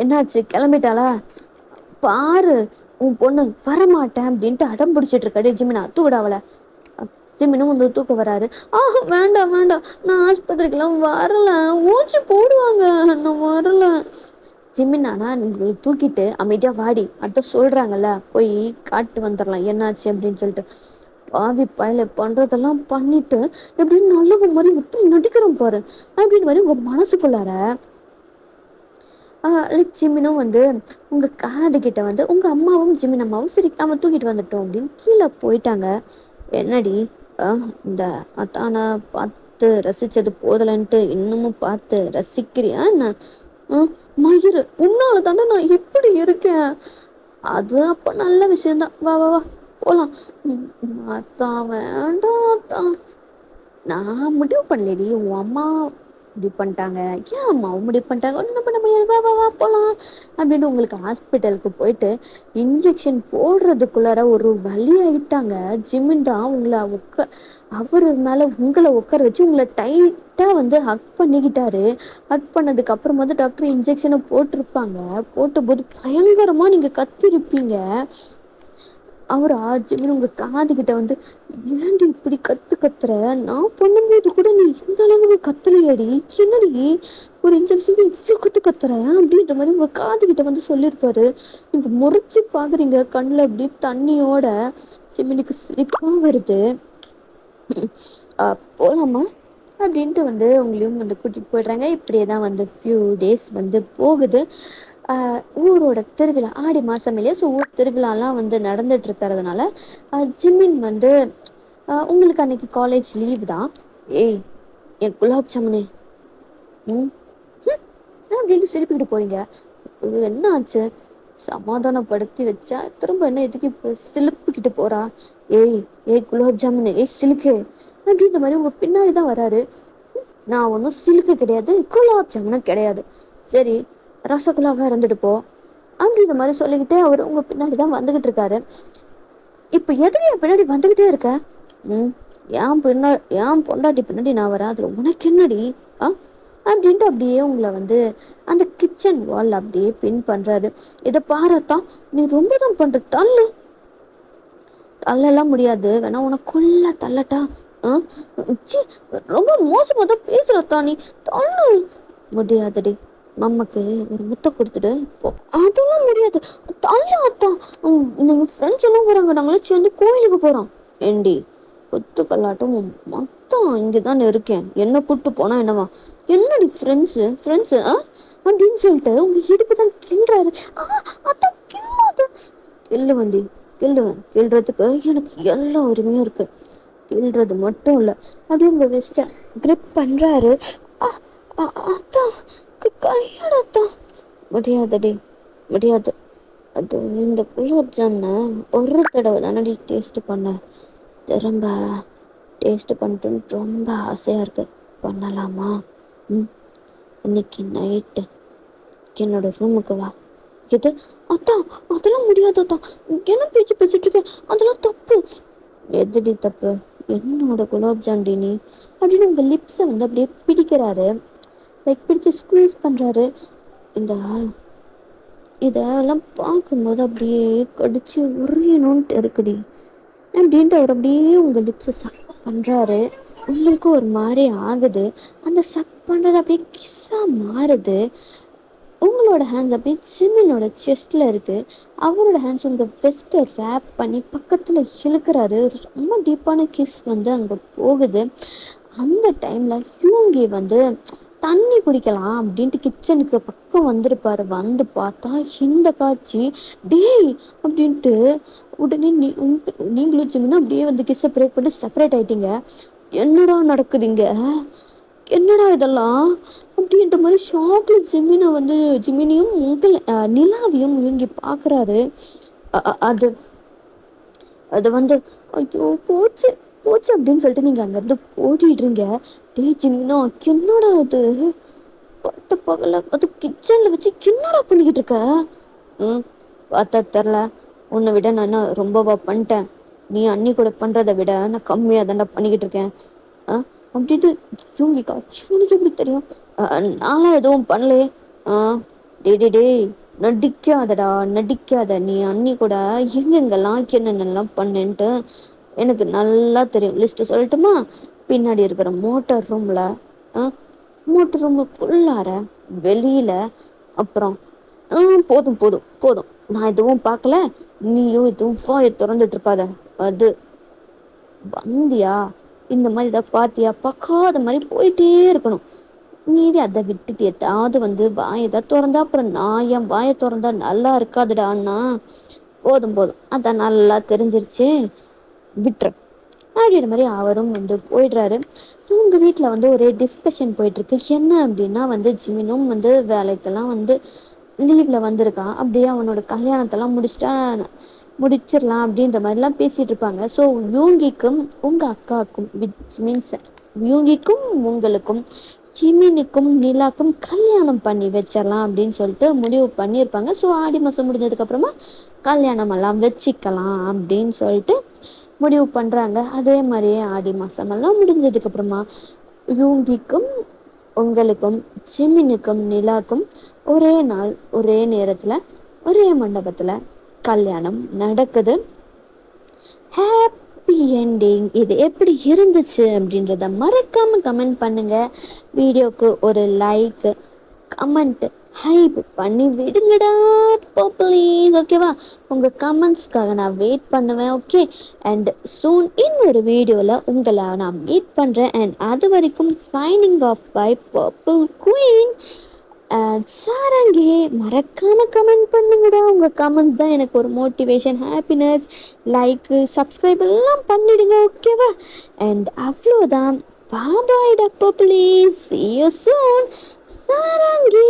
Speaker 1: என்னாச்சு, கிளம்பிட்டாளா? பாரு, உன் பொண்ணு வரமாட்டேன் அப்படின்ட்டு அடம் பிடிச்சிட்டு இருக்காரு. ஜிமினா தூக்கிட அவளை. ஜிமினும் வந்து தூக்க வராரு. வேண்டாம் வேண்டாம், நான் ஆஸ்பத்திரிக்கெல்லாம் வரல, ஊசி போடுவாங்க, நான் வரல. ஜிமினானா உங்களுக்கு தூக்கிட்டு அமைதியாக வாடி, அதான் சொல்கிறாங்கல்ல, போய் காட்டு வந்துடலாம் என்னாச்சு அப்படின்னு சொல்லிட்டு. பாவி பயல பண்ணுறதெல்லாம் பண்ணிட்டு எப்படின்னு நல்லவ மாதிரி எப்படி நடிக்கிறோம் பாரு அப்படின்னு மாதிரி உங்கள் மனசுக்குள்ளார ஜிமினும் வந்து உங்கள் காது கிட்ட வந்து உங்கள் அம்மாவும் ஜிமின் அம்மாவும் சரி அவன் தூக்கிட்டு வந்துட்டோம் அப்படின்னு கீழே போயிட்டாங்க. என்னடி இந்த அத்தானை பார்த்து ரசித்தது போதலன்ட்டு இன்னமும் பார்த்து ரசிக்கிறியா என்ன? மயிறு, உன்னால தானே நான் எப்படி இருக்கேன். அது அப்போ நல்ல விஷயம்தான். வா வா வா போகலாம். அத்தான் வேண்டாம் அத்தான், நான் முடிவு பண்ணலடி, உன் அம்மா முடிவு பண்ணிட்டாங்க. ஏன் அம்மாவும் முடிவு பண்ணிட்டாங்க, ஒன்றும் பண்ண முடியாது, வா வா வா போகலாம் அப்படின்னு உங்களுக்கு ஹாஸ்பிட்டலுக்கு போயிட்டு இன்ஜெக்ஷன் போடுறதுக்குள்ளார ஒரு வழி ஆகிட்டாங்க. ஜிமின் தான் உங்களை அவர் மேலே உங்களை உட்கார வச்சு உங்களை டைட்டாக வந்து ஹக் பண்ணிக்கிட்டாரு. ஹக் பண்ணதுக்கு அப்புறமா வந்து டாக்டர் இன்ஜெக்ஷனை போட்டிருப்பாங்க. போட்டபோது பயங்கரமாக நீங்கள் கத்திருப்பீங்க. அவர் ஜிமின் உங்கள் காதுகிட்ட வந்து ஏன்டி இப்படி கத்துற, நான் பண்ணும்போது கூட நீ இந்த அளவுக்கு கத்தலையாடி, என்னடி ஒரு இன்ஜெக்ஷனுக்கு இவ்வளோ கத்துற அப்படின்ற மாதிரி உங்கள் காதுகிட்ட வந்து சொல்லியிருப்பாரு. நீங்கள் முறைச்சி பார்க்குறீங்க, கண்ணில் அப்படி தண்ணியோட. ஜிமினுக்கு சிரிப்பாக வருது. போகலாமா அப்படின்ட்டு வந்து உங்களையும் வந்து கூட்டிகிட்டு போயிடுறாங்க. இப்படியே தான் வந்து ஃபியூ டேஸ் வந்து போகுது. ஊரோட திருவிழா ஆடி மாதம் இல்லையா, ஸோ ஊர் திருவிழாலாம் வந்து நடந்துட்டு இருக்கிறதுனால ஜிமின் வந்து உங்களுக்கு அன்னைக்கு காலேஜ் லீவ் தான். ஏய் என் குலாப் ஜாமுனே அப்படின்ட்டு சிரிப்பிக்கிட்டு போறீங்க. என்ன ஆச்சு? சமாதானப்படுத்தி வச்சா திரும்ப என்ன எதுக்கு இப்போ சிலுப்புக்கிட்டு போறா? ஏய் குலாப் ஜாமுனு, சிலுக்கு அப்படின்ற மாதிரி உங்க பின்னாடி தான் வராரு. நான் ஒன்றும் சிலுக்கு கிடையாது, குலாப் ஜாமுனும் கிடையாது, சரி ரசகுல்லாவாக இருந்துட்டு போ அப்படின்ற மாதிரி சொல்லிக்கிட்டே அவர் உங்கள் பின்னாடி தான் வந்துக்கிட்டு இருக்காரு. இப்போ எதுக்கு என் பின்னாடி வந்துக்கிட்டே இருக்க? என் பொண்டாட்டி பின்னாடி நான் வரேன், அதில் உனக்கு என்னடி அப்படின்ட்டு அப்படியே உங்களை வந்து அந்த கிச்சன் வால் அப்படியே பின் பண்ணுறாரு. இதை பாரத்தான், நீ ரொம்ப தான் பண்ணுற, தள்ளலாம் முடியாது, வேணா உனக்கு கொல்ல தள்ளட்டா? ரொம்ப மோசமாக தான் பேசுகிறத்தா நீ, தள்ளு முடியாதடி, மம்மாக்கு ஒரு முத்தை கொடுத்துட்டு போ. அதெல்லாம் முடியாது, தள்ளாத்தான், நீங்கள் ஃப்ரெண்ட்ஸ் எல்லாம் வராங்க, நாங்களும் சேர்ந்து கோயிலுக்கு போகிறோம். ஏண்டி கொத்து கல்லாட்டம் மொத்தம் இங்கே தானே இருக்கேன், என்ன கூப்பிட்டு போனால் என்னவா? என்னடி ஃப்ரெண்ட்ஸு அப்படின்னு சொல்லிட்டு உங்கள் இடுப்பு தான் கிள்றாரு. அதான் கிள்ளாது, கிள்ளு வண்டி கிள்ளுவேன், கிள்றதுக்கு எனக்கு எல்லா உரிமையும் இருக்குது, கிள்றது மட்டும் இல்லை அப்படியே உங்கள் வெஸ்ட்டை கிரிப் பண்ணுறாரு. அதான் கையடத்தான் முடியாதடி, முடியாது. அது இந்த குலாப் ஜாமுனை ஒரு தடவை தானடி டேஸ்ட் பண்ணேன், திரும்ப டேஸ்ட்டு பண்ணிட்டுன்னு ரொம்ப ஆசையாக இருக்குது, பண்ணலாமா? இன்னைக்கு நைட்டு என்னோட ரூமுக்கு வா. எது? அதான் அதெல்லாம் முடியாது அதான், என்ன பேச்சு பேசிட்டு இருக்கேன், அதெல்லாம் தப்பு. எதுடி தப்பு? என்னோட குலாப் ஜாமுன் நீ அப்படின்னு உங்கள் லிப்ஸை வந்து அப்படியே பிடிக்கிறாரு, லைக் பிடிச்சி ஸ்குவீஸ் பண்ணுறாரு. இதெல்லாம் பார்க்கும்போது அப்படியே கடிச்சு உரியணும்ன்ட்டு இருக்குடி அப்படின்ட்டு அவர் அப்படியே உங்கள் லிப்ஸை சக் பண்ணுறாரு. உங்களுக்கும் ஒரு மாதிரி ஆகுது. அந்த சக் பண்ணுறது அப்படியே கிஸ்ஸாக மாறுது. உங்களோட ஹேண்ட்ஸ் அப்படியே ஜிமினோட செஸ்ட்டில் இருக்குது. அவரோட ஹேண்ட்ஸ் உங்கள் வெஸ்ட்டை ரேப் பண்ணி பக்கத்தில் இழுக்கிறாரு. ரொம்ப டீப்பான கிஸ் வந்து அங்கே போகுது. அந்த டைமில் யூங்கி வந்து தண்ணி குடிக்கலாம் அப்படின்ட்டு கிச்சனுக்கு பக்கம் வந்திருப்பாரு. வந்து பார்த்தா இந்த காட்சி, டேய் அப்படின்ட்டு உடனே நீங்களும் ஜிமினும் அப்படியே வந்து கிஸ்ஸை பிரேக் பண்ணி செப்பரேட் ஆயிட்டீங்க. என்னடா நடக்குதுங்க, என்னடா இதெல்லாம் அப்படின்ற மாதிரி ஷாக்ல ஜிமினியும் நிலாவையும் இவங்கி பார்க்குறாரு. அது அது வந்து ஐயோ போச்சு போச்சு அப்படின்னு சொல்லிட்டு நீங்கள் அங்கேருந்து ஓடிடுறீங்க. டே ஜிமினா, என்னடா அது பட்ட பகல அது கிச்சனில் வச்சு என்னடா பண்ணிக்கிட்டு இருக்க? பார்த்தா தெரில, உன்னை விட நான் ரொம்பவா பண்ணிட்டேன்? நீ அண்ணி கூட பண்ணுறதை விட நான் கம்மியாக தாண்டா பண்ணிக்கிட்டு இருக்கேன் அப்படின்ட்டு இவங்கிக்கா. இவனுக்கு எப்படி தெரியும்? நான்லாம் எதுவும் பண்ணலையே. டேய் நடிக்காதடா, நடிக்காத. நீ அண்ணி கூட எங்கெங்கெல்லாம் என்னென்னலாம் பண்ணேன்ட்டு எனக்கு நல்லா தெரியும். லிஸ்ட்டு சொல்லட்டுமா? பின்னாடி இருக்கிற மோட்டார் ரூமில், மோட்டர் ரூமு ஃபுல்லார, வெளியில், அப்புறம் போதும் போதும் போதும், நான் எதுவும் பார்க்கல, நீயும் எதுவும் வாயை திறந்துட்டு இருக்காத. அது வந்தியா இந்த மாதிரி ஏதாவது பார்த்தியா, பார்க்காத மாதிரி போயிட்டே இருக்கணும். மீறி அதை விட்டுட்டு ஏதாவது வந்து வாயை ஏதாவது திறந்தா அப்புறம் நான் என் வாயை திறந்தா நல்லா இருக்காதுடான்னா. போதும் போதும், அதான் நல்லா தெரிஞ்சிருச்சு, விட்டுரு அப்படின்ற மாதிரி அவரும் வந்து போயிடுறாரு. ஸோ உங்கள் வீட்டில் வந்து ஒரே டிஸ்கஷன் போயிட்டுருக்கு. என்ன அப்படின்னா வந்து ஜிமினும் வந்து வேலைக்கெல்லாம் வந்து லீவில் வந்திருக்கான். அப்படியே அவனோட கல்யாணத்தெல்லாம் முடிச்சிடலாம் அப்படின்ற மாதிரிலாம் பேசிகிட்டு இருப்பாங்க. ஸோ யூங்கிக்கும் உங்கள் அக்காவுக்கும், விச் மீன்ஸ் யூங்கிக்கும் உங்களுக்கும் ஜிமினுக்கும் நிலாக்கும் கல்யாணம் பண்ணி வச்சிடலாம் அப்படின்னு சொல்லிட்டு முடிவு பண்ணியிருப்பாங்க. ஸோ ஆடி மாதம் முடிஞ்சதுக்கப்புறமா கல்யாணமெல்லாம் வச்சுக்கலாம் அப்படின்னு சொல்லிட்டு முடிவு பண்ணுறாங்க. அதே மாதிரியே ஆடி மாதமெல்லாம் முடிஞ்சதுக்கப்புறமா யூங்கிக்கும் உங்களுக்கும் ஜிமினுக்கும் நிலாக்கும் ஒரே நாள் ஒரே நேரத்தில் ஒரே மண்டபத்தில் கல்யாணம் நடக்குது. Happy ending. இது எப்படி இருந்துச்சு அப்படின்றத மறக்காமல் கமெண்ட் பண்ணுங்கள். வீடியோக்கு ஒரு லைக், கமெண்ட், ஹைப் பண்ணி விடுங்கடா ப்ளீஸ். ஓகேவா? உங்கள் கமெண்ட்ஸ்க்காக நான் வெயிட் பண்ணுவேன். ஓகே, அண்ட் சூன் இன்னொரு வீடியோவில் உங்களை நான் மீட் பண்ணுறேன். அண்ட் அது வரைக்கும் signing off by purple queen and சாரங்கே. மறக்காமல் கமெண்ட் பண்ணுங்கடா. உங்கள் கமெண்ட்ஸ் தான் எனக்கு ஒரு மோட்டிவேஷன், ஹாப்பினஸ். லைக்கு, சப்ஸ்கிரைப் எல்லாம் பண்ணிடுங்க. ஓகேவா? அண்ட் அவ்வளோதான். பாய் டப்போ ப்ளீஸ். See you soon. சாரங்கே.